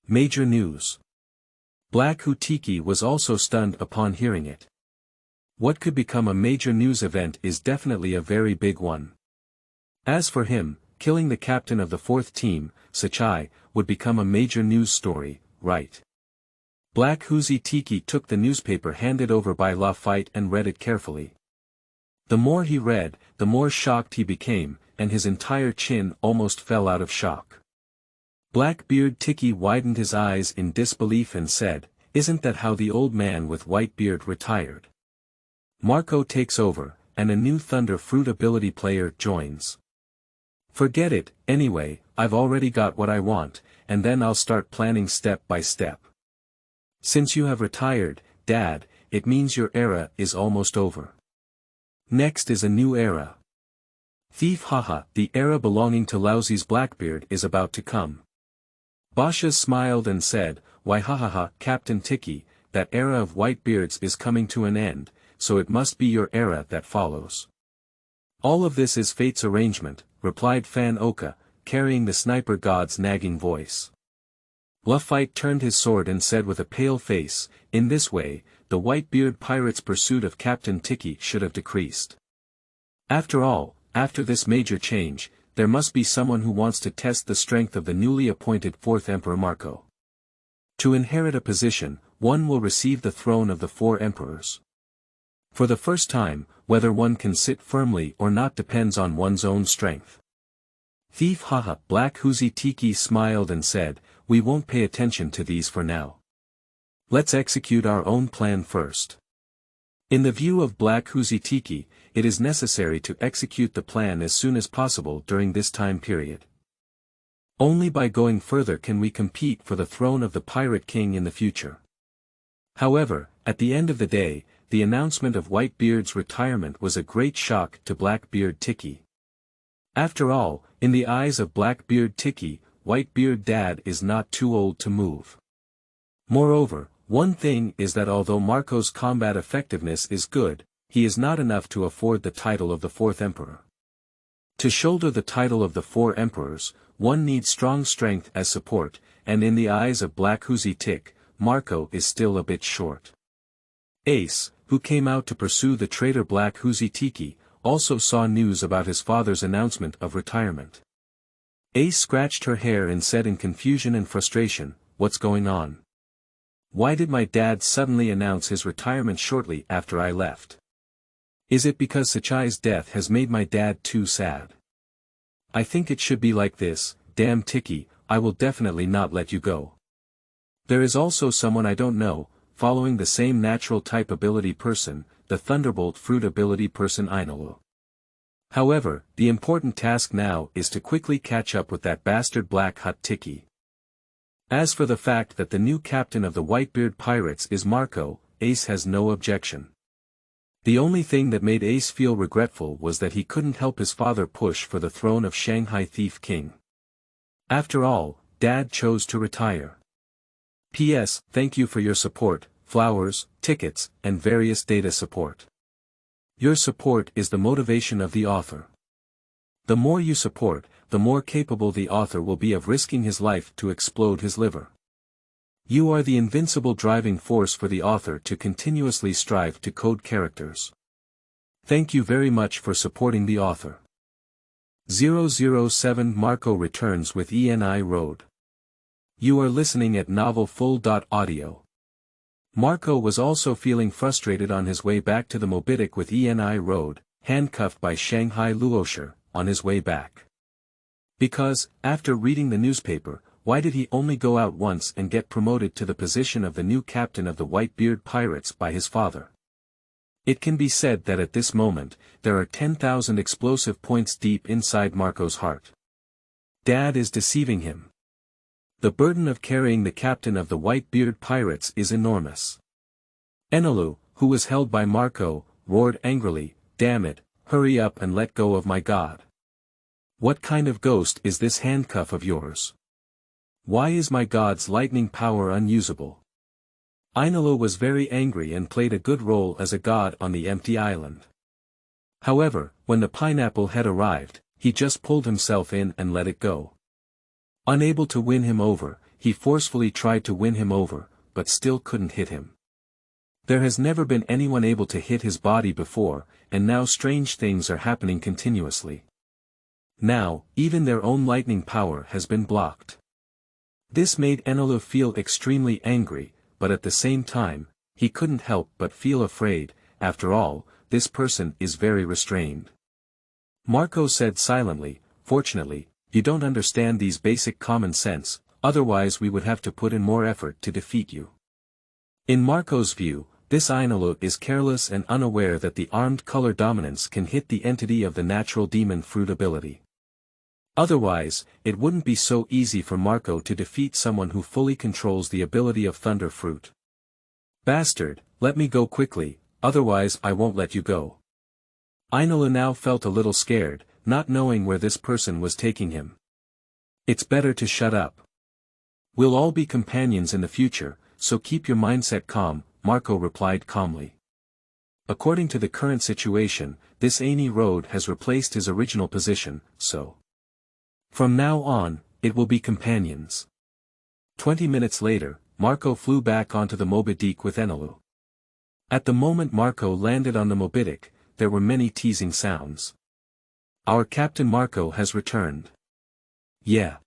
A: Major news." Blackhu Tiki was also stunned upon hearing it. What could become a major news event is definitely a very big one. As for him, killing the captain of the fourth team, Sachai, would become a major news story, right? Blackhu Tiki took the newspaper handed over by Lufei and read it carefully. The more he read, the more shocked he became, and his entire chin almost fell out of shock. Blackbeard Tiki widened his eyes in disbelief and said, "Isn't that how the old man with white beard retired? Marco takes over, and a new Thunder Fruit ability player joins. Forget it, anyway, I've already got what I want, and then I'll start planning step by step. Since you have retired, Dad, it means your era is almost over. Next is a new era. Thief haha, the era belonging to Lousy's Blackbeard is about to come." Basha smiled and said, "Why hahaha, Captain Tiki, that era of Whitebeards is coming to an end, so it must be your era that follows." "All of this is fate's arrangement," replied Fan Oka, carrying the sniper god's nagging voice. Lufei turned his sword and said with a pale face, "In this way, the Whitebeard pirates' pursuit of Captain Tiki should have decreased. After all, after this major change, there must be someone who wants to test the strength of the newly appointed fourth Emperor Marco. To inherit a position, one will receive the throne of the four emperors. For the first time, whether one can sit firmly or not depends on one's own strength." Thief haha, Blackhu Tiki smiled and said, "We won't pay attention to these for now. Let's execute our own plan first." In the view of Blackhu Tiki, it is necessary to execute the plan as soon as possible during this time period. Only by going further can we compete for the throne of the Pirate King in the future. However, at the end of the day, the announcement of Whitebeard's retirement was a great shock to Blackbeard Tiki. After all, in the eyes of Blackbeard Tiki, Whitebeard Dad is not too old to move. Moreover, one thing is that although Marco's combat effectiveness is good, he is not enough to afford the title of the fourth emperor. To shoulder the title of the four emperors, one needs strong strength as support, and in the eyes of Blackhu Tiki, Marco is still a bit short. Ace, who came out to pursue the traitor Blackhu Tiki, also saw news about his father's announcement of retirement. Ace scratched her hair and said in confusion and frustration, "What's going on? Why did my dad suddenly announce his retirement shortly after I left? Is it because Sachai's death has made my dad too sad? I think it should be like this, damn Tiki, I will definitely not let you go. There is also someone I don't know, following the same natural type ability person, the Thunderbolt Fruit ability person Ainolu. However, the important task now is to quickly catch up with that bastard Black Hut Tiki." As for the fact that the new captain of the Whitebeard pirates is Marco, Ace has no objection. The only thing that made Ace feel regretful was that he couldn't help his father push for the throne of Shanghai Thief King. After all, Dad chose to retire. P.S. Thank you for your support, flowers, tickets, and various data support. Your support is the motivation of the author. The more you support, the more capable the author will be of risking his life to explode his liver. You are the invincible driving force for the author to continuously strive to code characters. Thank you very much for supporting the author. 007 Marco returns with Eni Road. You are listening at novelfull.audio. Marco was also feeling frustrated on his way back to the Mobidic with Eni Road, handcuffed by Shanghai Luosher, on his way back. Because, after reading the newspaper, why did he only go out once and get promoted to the position of the new captain of the Whitebeard pirates by his father? It can be said that at this moment, there are 10,000 explosive points deep inside Marco's heart. Dad is deceiving him. The burden of carrying the captain of the Whitebeard pirates is enormous. Enelu, who was held by Marco, roared angrily, "Damn it, hurry up and let go of my god. What kind of ghost is this handcuff of yours? Why is my god's lightning power unusable? Ainulu was very angry and played a good role as a god on the empty island. However, when the pineapple had arrived, he just pulled himself in and let it go. Unable to win him over, he forcefully tried to win him over, but still couldn't hit him. There has never been anyone able to hit his body before, and now strange things are happening continuously. Now, even their own lightning power has been blocked. This made Ainulu feel extremely angry, but at the same time, he couldn't help but feel afraid. After all, this person is very restrained. Marco said silently, "Fortunately, you don't understand these basic common sense, otherwise we would have to put in more effort to defeat you." In Marco's view, this Ainulu is careless and unaware that the armed color dominance can hit the entity of the natural demon fruit ability. Otherwise, it wouldn't be so easy for Marco to defeat someone who fully controls the ability of thunder fruit. "Bastard, let me go quickly, otherwise I won't let you go." Ainulu now felt a little scared, not knowing where this person was taking him. "It's better to shut up. We'll all be companions in the future, so keep your mindset calm," Marco replied calmly. According to the current situation, this Eni Road has replaced his original position, so from now on, it will be companions. 20 minutes later, Marco flew back onto the Moby Dick with Ainulu. At the moment Marco landed on the Moby Dick, there were many teasing sounds. "Our Captain Marco has returned." "Yeah.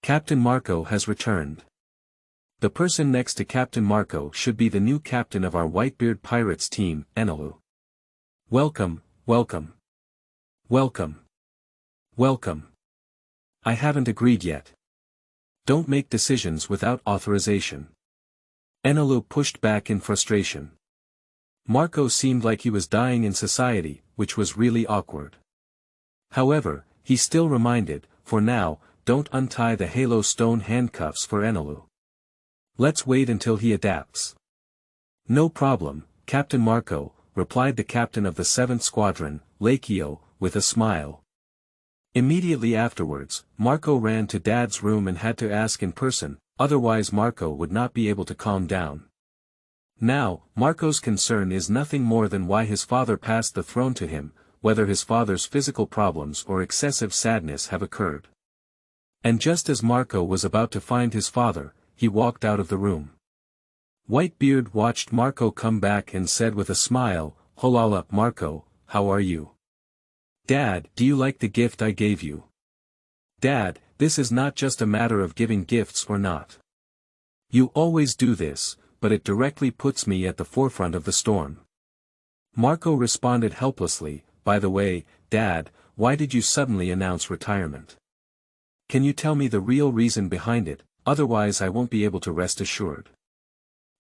A: Captain Marco has returned. The person next to Captain Marco should be the new captain of our Whitebeard Pirates team, Ainulu. Welcome, welcome. Welcome. Welcome. I haven't agreed yet. Don't make decisions without authorization." Ainulu pushed back in frustration. Marco seemed like he was dying in society, which was really awkward. However, he still reminded, "For now, don't untie the halo stone handcuffs for Ainulu. Let's wait until he adapts." "No problem, Captain Marco," replied the captain of the 7th Squadron, Lakio, with a smile. Immediately afterwards, Marco ran to Dad's room and had to ask in person, otherwise Marco would not be able to calm down. Now, Marco's concern is nothing more than why his father passed the throne to him, whether his father's physical problems or excessive sadness have occurred. And just as Marco was about to find his father, he walked out of the room. Whitebeard watched Marco come back and said with a smile, "Hola Marco, how are you? Dad, do you like the gift I gave you?" "Dad, this is not just a matter of giving gifts or not. You always do this, but it directly puts me at the forefront of the storm." Marco responded helplessly, "By the way, Dad, why did you suddenly announce retirement? Can you tell me the real reason behind it, otherwise I won't be able to rest assured."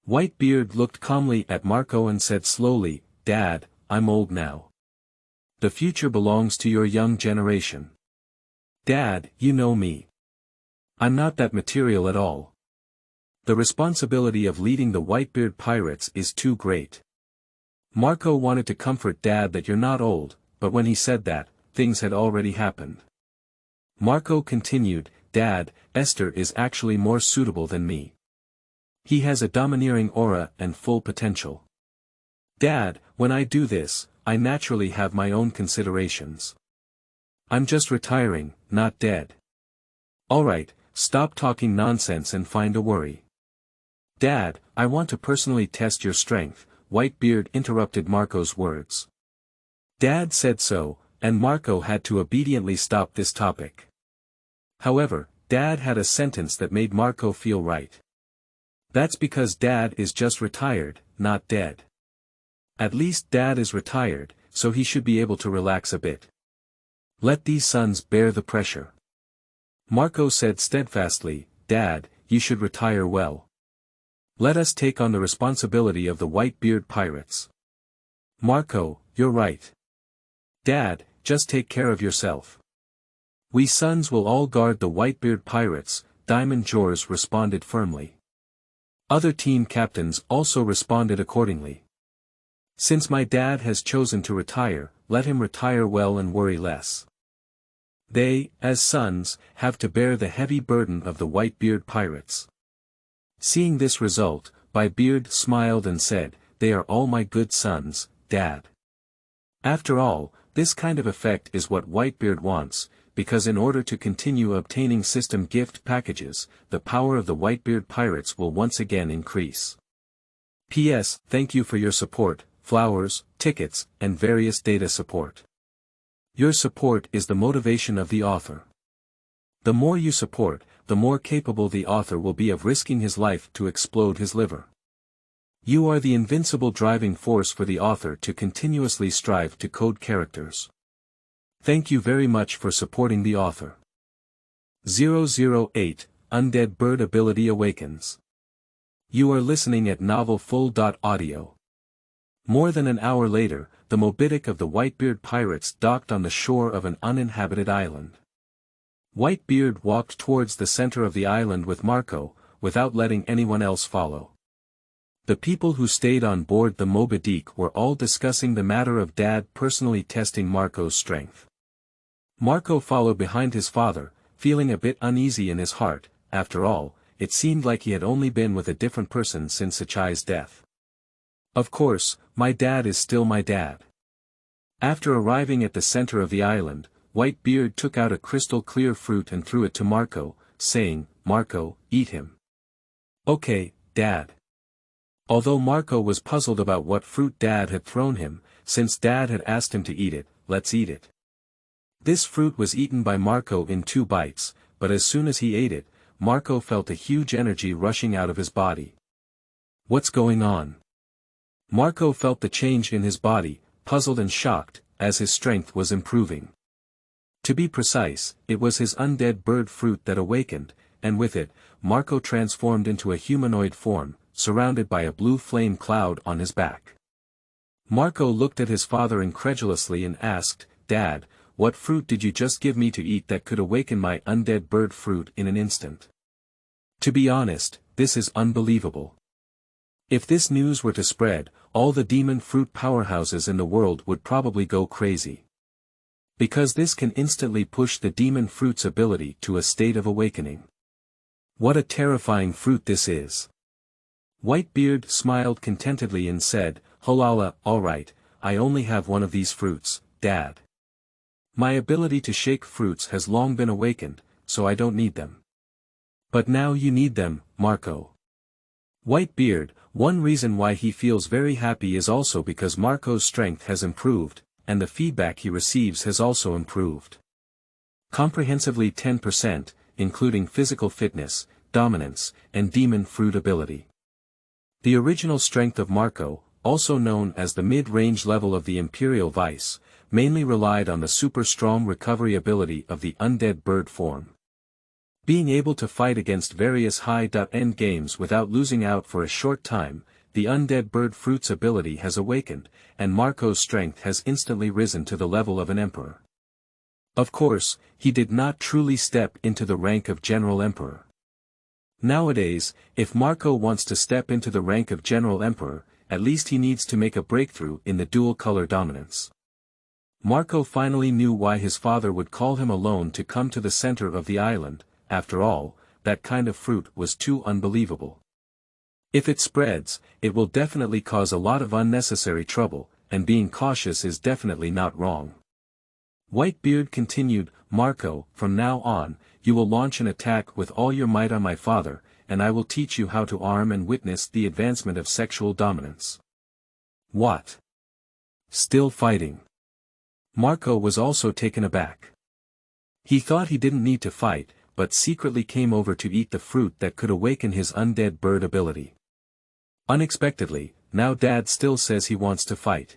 A: Whitebeard looked calmly at Marco and said slowly, "Dad, I'm old now. The future belongs to your young generation. Dad, you know me. I'm not that material at all. The responsibility of leading the Whitebeard Pirates is too great." Marco wanted to comfort Dad that you're not old, but when he said that, things had already happened. Marco continued, "Dad, Esther is actually more suitable than me. He has a domineering aura and full potential. Dad, when I do this, I naturally have my own considerations. I'm just retiring, not dead." "Alright, stop talking nonsense and find a worry." "Dad, I want to personally test your strength," Whitebeard interrupted Marco's words. Dad said so, and Marco had to obediently stop this topic. However, Dad had a sentence that made Marco feel right. "That's because Dad is just retired, not dead. At least Dad is retired, so he should be able to relax a bit. Let these sons bear the pressure." Marco said steadfastly, "Dad, you should retire well. Let us take on the responsibility of the Whitebeard Pirates." "Marco, you're right. Dad, just take care of yourself. We sons will all guard the Whitebeard Pirates," Diamond Jaws responded firmly. Other team captains also responded accordingly. "Since my dad has chosen to retire, let him retire well and worry less. They, as sons, have to bear the heavy burden of the Whitebeard Pirates." Seeing this result, Baibeard smiled and said, "They are all my good sons, Dad." After all, this kind of effect is what Whitebeard wants, because in order to continue obtaining system gift packages, the power of the Whitebeard pirates will once again increase. P.S. Thank you for your support, flowers, tickets, and various data support. Your support is the motivation of the author. The more you support, the more capable the author will be of risking his life to explode his liver. You are the invincible driving force for the author to continuously strive to code characters. Thank you very much for supporting the author. 008, Undead Bird Ability Awakens. You are listening at novelfull.audio. More than an hour later, the Mobidic of the Whitebeard pirates docked on the shore of an uninhabited island. Whitebeard walked towards the center of the island with Marco, without letting anyone else follow. The people who stayed on board the Moby Dick were all discussing the matter of Dad personally testing Marco's strength. Marco followed behind his father, feeling a bit uneasy in his heart. After all, it seemed like he had only been with a different person since Sachai's death. Of course, my dad is still my dad. After arriving at the center of the island, Whitebeard took out a crystal-clear fruit and threw it to Marco, saying, "Marco, eat him." "Okay, Dad." Although Marco was puzzled about what fruit Dad had thrown him, since Dad had asked him to eat it, let's eat it. This fruit was eaten by Marco in 2 bites, but as soon as he ate it, Marco felt a huge energy rushing out of his body. What's going on? Marco felt the change in his body, puzzled and shocked, as his strength was improving. To be precise, it was his undead bird fruit that awakened, and with it, Marco transformed into a humanoid form, surrounded by a blue flame cloud on his back. Marco looked at his father incredulously and asked, "Dad, what fruit did you just give me to eat that could awaken my undead bird fruit in an instant?" To be honest, this is unbelievable. If this news were to spread, all the demon fruit powerhouses in the world would probably go crazy. Because this can instantly push the demon fruit's ability to a state of awakening. What a terrifying fruit this is. Whitebeard smiled contentedly and said, "Holala, alright, I only have one of these fruits, Dad. My ability to shake fruits has long been awakened, so I don't need them. But now you need them, Marco." Whitebeard, one reason why he feels very happy is also because Marco's strength has improved, and the feedback he receives has also improved. Comprehensively 10%, including physical fitness, dominance, and demon fruit ability. The original strength of Marco, also known as the mid-range level of the Imperial Vice, mainly relied on the super-strong recovery ability of the undead bird form. Being able to fight against various high-end games without losing out for a short time, the undead bird fruit's ability has awakened, and Marco's strength has instantly risen to the level of an emperor. Of course, he did not truly step into the rank of General Emperor. Nowadays, if Marco wants to step into the rank of General Emperor, at least he needs to make a breakthrough in the dual-color dominance. Marco finally knew why his father would call him alone to come to the center of the island. After all, that kind of fruit was too unbelievable. If it spreads, it will definitely cause a lot of unnecessary trouble, and being cautious is definitely not wrong. Whitebeard continued, "Marco, from now on, you will launch an attack with all your might on my father, and I will teach you how to arm and witness the advancement of sexual dominance." What? Still fighting? Marco was also taken aback. He thought he didn't need to fight, but secretly came over to eat the fruit that could awaken his undead bird ability. Unexpectedly, now Dad still says he wants to fight.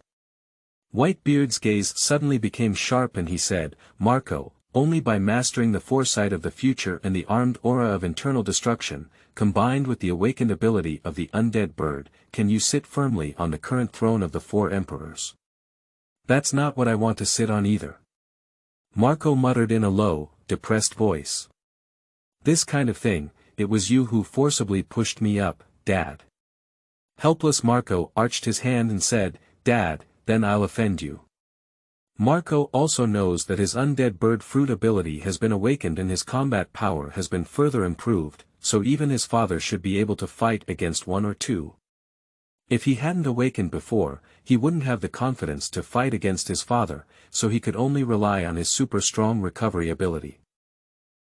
A: Whitebeard's gaze suddenly became sharp and he said, "Marco, only by mastering the foresight of the future and the armed aura of internal destruction, combined with the awakened ability of the undead bird, can you sit firmly on the current throne of the 4 emperors." "That's not what I want to sit on either." Marco muttered in a low, depressed voice. "This kind of thing, it was you who forcibly pushed me up, Dad." Helpless Marco arched his hand and said, "Dad, then I'll offend you." Marco also knows that his undead bird fruit ability has been awakened and his combat power has been further improved, so even his father should be able to fight against one or two. If he hadn't awakened before, he wouldn't have the confidence to fight against his father, so he could only rely on his super strong recovery ability.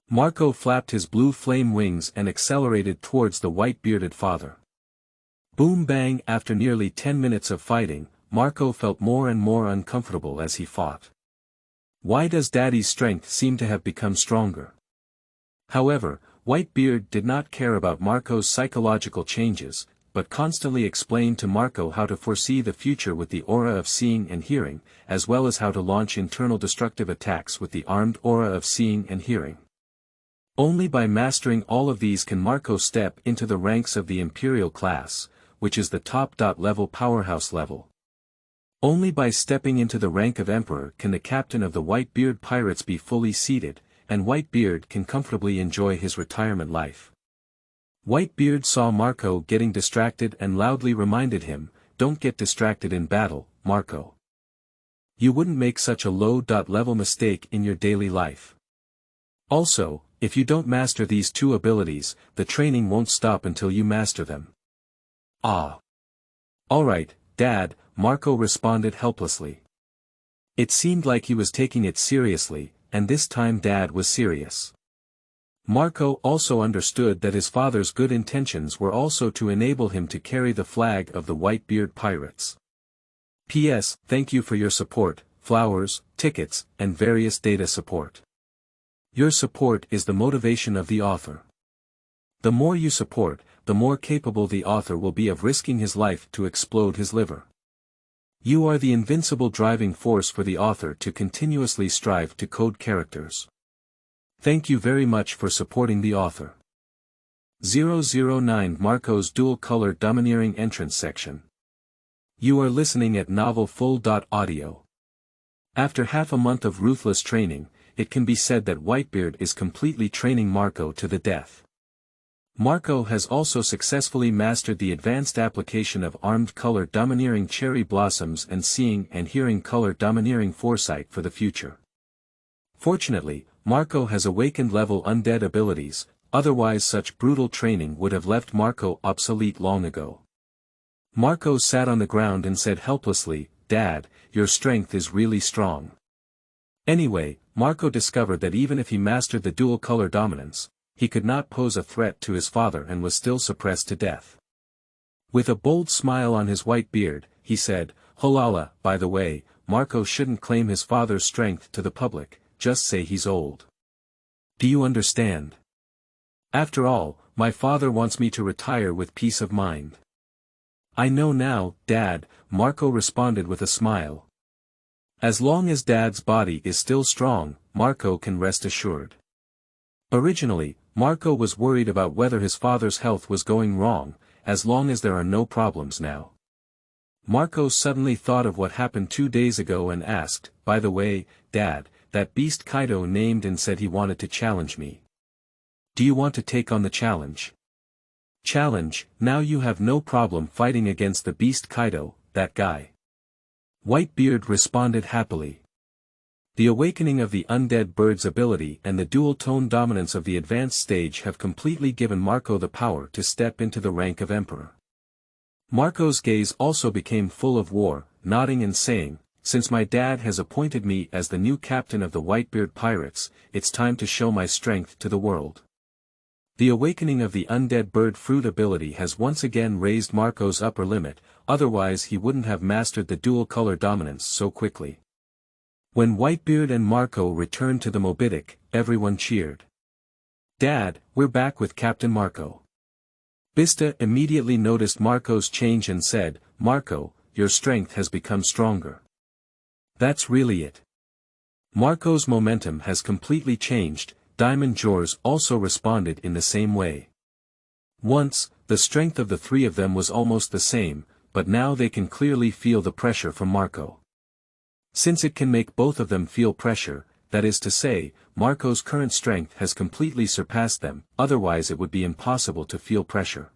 A: Marco flapped his blue flame wings and accelerated towards the white-bearded father. Boom bang! After nearly 10 minutes of fighting, Marco felt more and more uncomfortable as he fought. Why does Daddy's strength seem to have become stronger? However, Whitebeard did not care about Marco's psychological changes, but constantly explained to Marco how to foresee the future with the aura of seeing and hearing, as well as how to launch internal destructive attacks with the armed aura of seeing and hearing. Only by mastering all of these can Marco step into the ranks of the Imperial class, which is the top-level powerhouse level. Only by stepping into the rank of Emperor can the captain of the Whitebeard pirates be fully seated, and Whitebeard can comfortably enjoy his retirement life. Whitebeard saw Marco getting distracted and loudly reminded him, "Don't get distracted in battle, Marco. You wouldn't make such a low-level mistake in your daily life. Also, if you don't master these two abilities, the training won't stop until you master them." "Ah. Alright, Dad," Marco responded helplessly. It seemed like he was taking it seriously, and this time Dad was serious. Marco also understood that his father's good intentions were also to enable him to carry the flag of the Whitebeard pirates. P.S. Thank you for your support, flowers, tickets, and various data support. Your support is the motivation of the author. The more you support, the more capable the author will be of risking his life to explode his liver. You are the invincible driving force for the author to continuously strive to code characters. Thank you very much for supporting the author. 009 Marco's dual-color domineering entrance section. You are listening at novelfull.audio. After half a month of ruthless training, it can be said that Whitebeard is completely training Marco to the death. Marco has also successfully mastered the advanced application of armed color domineering cherry blossoms and seeing and hearing color domineering foresight for the future. Fortunately, Marco has awakened level undead abilities, otherwise such brutal training would have left Marco obsolete long ago. Marco sat on the ground and said helplessly, "Dad, your strength is really strong." Anyway, Marco discovered that even if he mastered the dual-color dominance, he could not pose a threat to his father and was still suppressed to death. With a bold smile on his white beard, he said, "Holala, by the way, Marco shouldn't claim his father's strength to the public, just say he's old. Do you understand? After all, my father wants me to retire with peace of mind." "I know now, Dad," Marco responded with a smile. As long as Dad's body is still strong, Marco can rest assured. Originally, Marco was worried about whether his father's health was going wrong, as long as there are no problems now. Marco suddenly thought of what happened 2 days ago and asked, "By the way, Dad, that beast Kaiduo named and said he wanted to challenge me. Do you want to take on the challenge?" "Challenge? Now you have no problem fighting against the beast Kaiduo, that guy." Whitebeard responded happily. The awakening of the undead bird's ability and the dual-tone dominance of the advanced stage have completely given Marco the power to step into the rank of Emperor. Marco's gaze also became full of war, nodding and saying, "Since my dad has appointed me as the new captain of the Whitebeard pirates, it's time to show my strength to the world." The awakening of the undead bird fruit ability has once again raised Marco's upper limit, otherwise he wouldn't have mastered the dual-color dominance so quickly. When Whitebeard and Marco returned to the Mobidic, everyone cheered. "Dad, we're back with Captain Marco." Bista immediately noticed Marco's change and said, "Marco, your strength has become stronger. That's really it." Marco's momentum has completely changed. Diamond Jaws also responded in the same way. Once, the strength of the three of them was almost the same, but now they can clearly feel the pressure from Marco. Since it can make both of them feel pressure, that is to say, Marco's current strength has completely surpassed them, otherwise it would be impossible to feel pressure.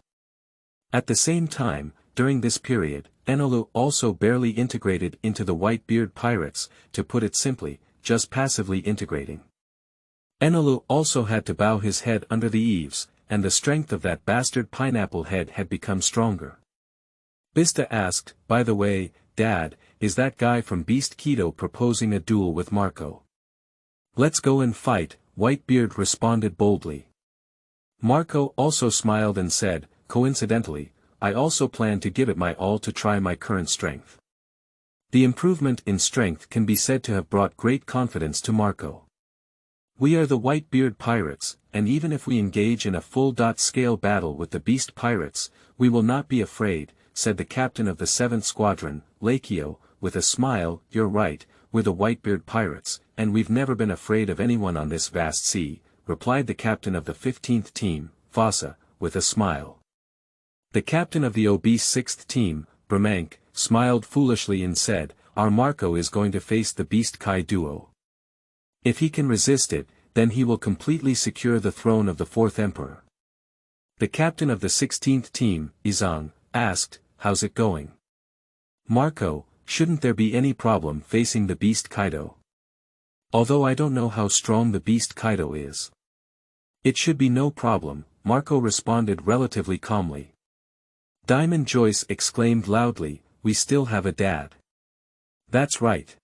A: At the same time, during this period, Eni also barely integrated into the Whitebeard pirates, to put it simply, just passively integrating. Eni also had to bow his head under the eaves, and the strength of that bastard pineapple head had become stronger. Bista asked, by the way, Dad, is that guy from Beast Kaiduo proposing a duel with Marco? Let's go and fight, Whitebeard responded boldly. Marco also smiled and said, coincidentally, I also plan to give it my all to try my current strength. The improvement in strength can be said to have brought great confidence to Marco. We are the Whitebeard pirates, and even if we engage in a full-scale battle with the Beast pirates, we will not be afraid, said the captain of the 7th Squadron, Lakio, with a smile. You're right, we're the Whitebeard pirates, and we've never been afraid of anyone on this vast sea, replied the captain of the 15th team, Fossa, with a smile. The captain of the obese 6th team, Bramank, smiled foolishly and said, our Marco is going to face the Beast Kaiduo. If he can resist it, then he will completely secure the throne of the 4th Emperor. The captain of the 16th team, Izang, asked, how's it going? Marco, shouldn't there be any problem facing the Beast Kaido? Although I don't know how strong the Beast Kaido is. It should be no problem, Marco responded relatively calmly. Diamond Joyce exclaimed loudly, we still have a dad. That's right.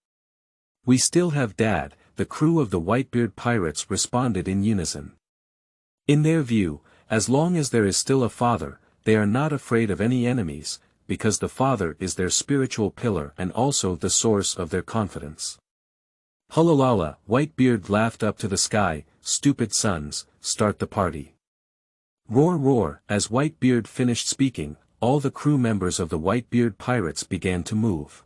A: We still have Dad, the crew of the Whitebeard pirates responded in unison. In their view, as long as there is still a father, they are not afraid of any enemies, because the father is their spiritual pillar and also the source of their confidence. Hululala, Whitebeard laughed up to the sky, stupid sons, start the party. Roar roar, as Whitebeard finished speaking, all the crew members of the Whitebeard pirates began to move.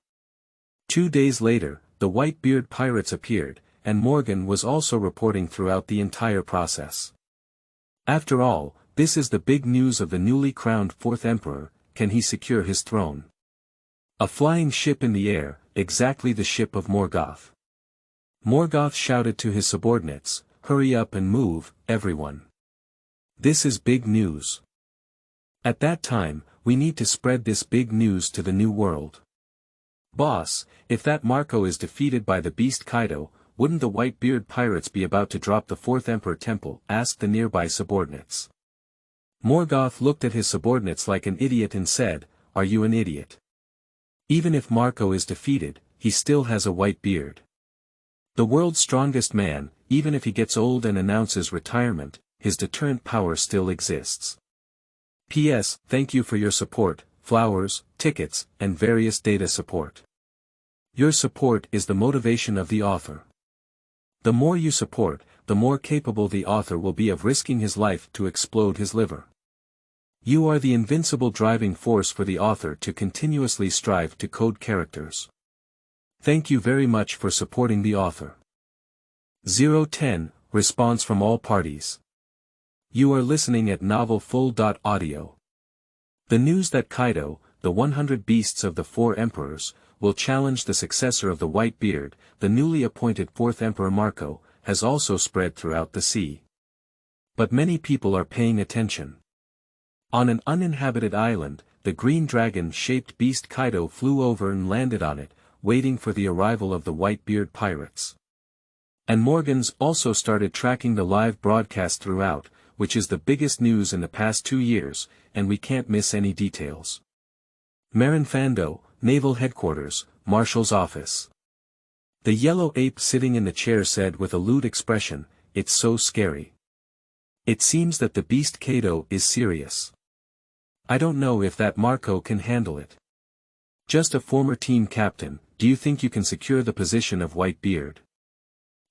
A: 2 days later, the Whitebeard pirates appeared, and Morgan was also reporting throughout the entire process. After all, this is the big news of the newly crowned 4th Emperor, can he secure his throne? A flying ship in the air, exactly the ship of Morgoth. Morgoth shouted to his subordinates, hurry up and move, everyone. This is big news. At that time, we need to spread this big news to the new world. Boss, if that Marco is defeated by the Beast Kaido, wouldn't the Whitebeard pirates be about to drop the 4th Emperor temple? Asked the nearby subordinates. Morgoth looked at his subordinates like an idiot and said, are you an idiot? Even if Marco is defeated, he still has a white beard. The world's strongest man, even if he gets old and announces retirement, his deterrent power still exists. P.S. Thank you for your support, flowers, tickets, and various data support. Your support is the motivation of the author. The more you support, the more capable the author will be of risking his life to explode his liver. You are the invincible driving force for the author to continuously strive to code characters. Thank you very much for supporting the author. 010, response from all parties. You are listening at novelfull.audio. The news that Kaido, the 100 beasts of the 4 emperors, will challenge the successor of the Whitebeard, the newly appointed 4th Emperor Marco, has also spread throughout the sea. But many people are paying attention. On an uninhabited island, the green dragon-shaped beast Kaido flew over and landed on it, waiting for the arrival of the Whitebeard pirates. And Morgans also started tracking the live broadcast throughout, which is the biggest news in the past 2 years, and we can't miss any details. Marin Fando, Naval Headquarters, Marshal's Office. The yellow ape sitting in the chair said with a lewd expression, it's so scary. It seems that the beast Kaido is serious. I don't know if that Marco can handle it. Just a former team captain, do you think you can secure the position of Whitebeard?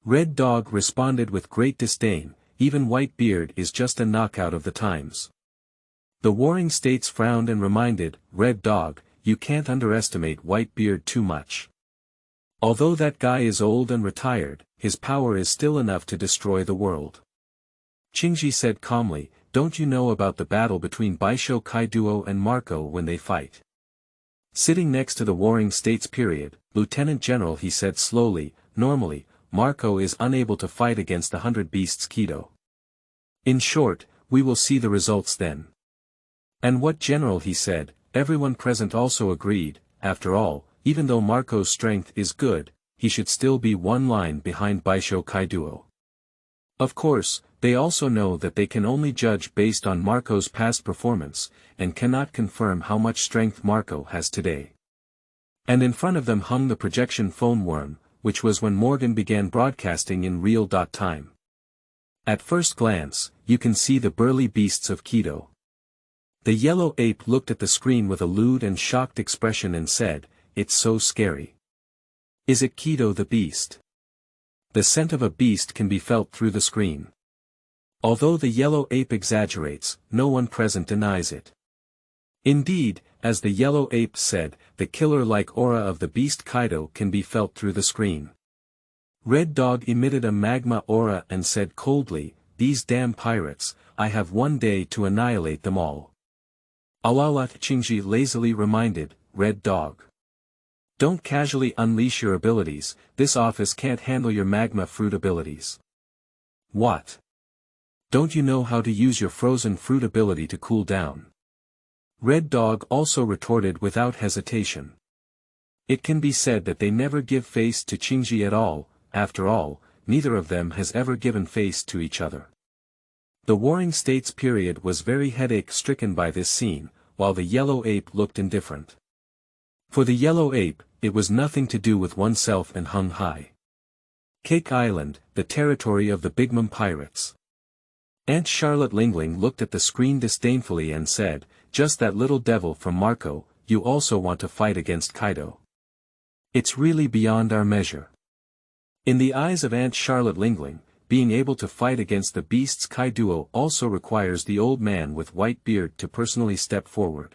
A: Red Dog responded with great disdain, even Whitebeard is just a knockout of the times. The Warring States frowned and reminded, Red Dog, you can't underestimate Whitebeard too much. Although that guy is old and retired, his power is still enough to destroy the world. Qingji said calmly, don't you know about the battle between Baisho Kaiduo and Marco when they fight? Sitting next to the Warring States period, Lieutenant General he said slowly, normally, Marco is unable to fight against the 100 beasts Kaido. In short, we will see the results then. And what general he said, everyone present also agreed, after all, even though Marco's strength is good, he should still be one line behind Baisho Kaiduo. Of course, they also know that they can only judge based on Marco's past performance, and cannot confirm how much strength Marco has today. And in front of them hung the projection phone worm, which was when Morgan began broadcasting in real time. At first glance, you can see the burly beasts of Kaiduo. The yellow ape looked at the screen with a lewd and shocked expression and said, "It's so scary. Is it Kaiduo the beast?" The scent of a beast can be felt through the screen. Although the yellow ape exaggerates, no one present denies it. Indeed, as the yellow ape said, the killer-like aura of the beast Kaiduo can be felt through the screen. Red Dog emitted a magma aura and said coldly, "These damn pirates, I have one day to annihilate them all." Alalat Qingji lazily reminded, "Red Dog. Don't casually unleash your abilities, this office can't handle your magma fruit abilities." "What? Don't you know how to use your frozen fruit ability to cool down?" Red Dog also retorted without hesitation. It can be said that they never give face to Qingji at all. After all, neither of them has ever given face to each other. The Warring States period was very headache-stricken by this scene, while the yellow ape looked indifferent. For the yellow ape, it was nothing to do with oneself and hung high. Cake Island, the territory of the Bigmum pirates. Aunt Charlotte Lingling looked at the screen disdainfully and said, "Just that little devil from Marco, you also want to fight against Kaiduo. It's really beyond our measure." In the eyes of Aunt Charlotte Lingling, being able to fight against the beast's Kaiduo also requires the old man with white beard to personally step forward.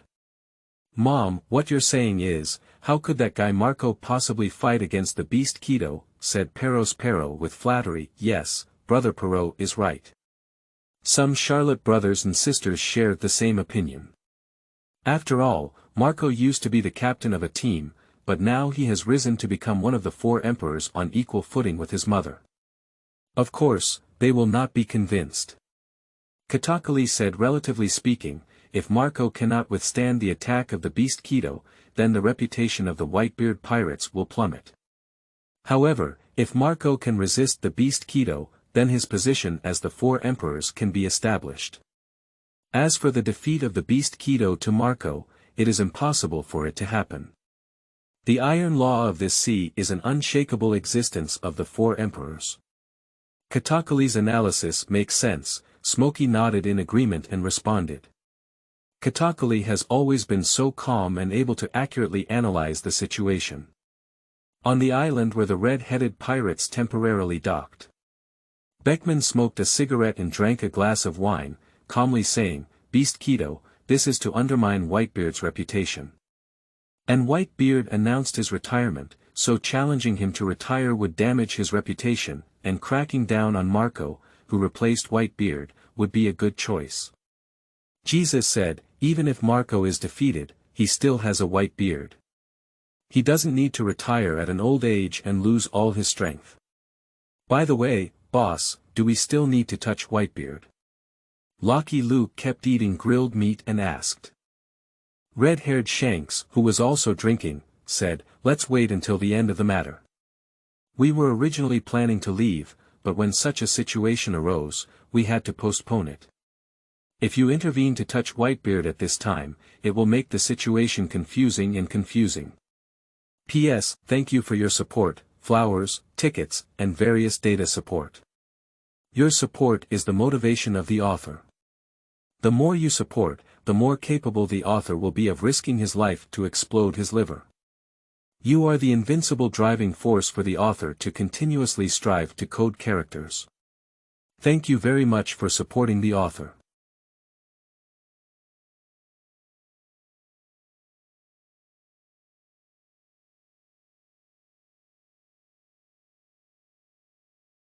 A: "Mom, what you're saying is, how could that guy Marco possibly fight against the beast Kaiduo?" said Peros Pero with flattery. "Yes, Brother Perot is right." Some Charlotte brothers and sisters shared the same opinion. After all, Marco used to be the captain of a team, but now he has risen to become one of the four emperors on equal footing with his mother. Of course, they will not be convinced. Katakali said, "Relatively speaking, if Marco cannot withstand the attack of the beast Kaiduo, then the reputation of the Whitebeard pirates will plummet. However, if Marco can resist the beast Kaiduo, then his position as the four emperors can be established. As for the defeat of the beast Kaiduo to Marco, it is impossible for it to happen. The iron law of this sea is an unshakable existence of the four emperors." Katakali's analysis makes sense. Smokey nodded in agreement and responded. Katakali has always been so calm and able to accurately analyze the situation. On the island where the red-headed pirates temporarily docked, Beckman smoked a cigarette and drank a glass of wine, calmly saying, "Beast Kaiduo, this is to undermine Whitebeard's reputation." And Whitebeard announced his retirement, so challenging him to retire would damage his reputation, and cracking down on Marco, who replaced Whitebeard, would be a good choice. Jesus said, "Even if Marco is defeated, he still has a white beard. He doesn't need to retire at an old age and lose all his strength." "By the way, boss, do we still need to touch Whitebeard?" Lucky Luke kept eating grilled meat and asked. Red-haired Shanks, who was also drinking, said, "Let's wait until the end of the matter. We were originally planning to leave, but when such a situation arose, we had to postpone it. If you intervene to touch Whitebeard at this time, it will make the situation confusing. P.S. Thank you for your support, flowers, tickets, and various data support. Your support is the motivation of the author. The more you support, the more capable the author will be of risking his life to explode his liver. You are the invincible driving force for the author to continuously strive to code characters. Thank you very much for supporting the author.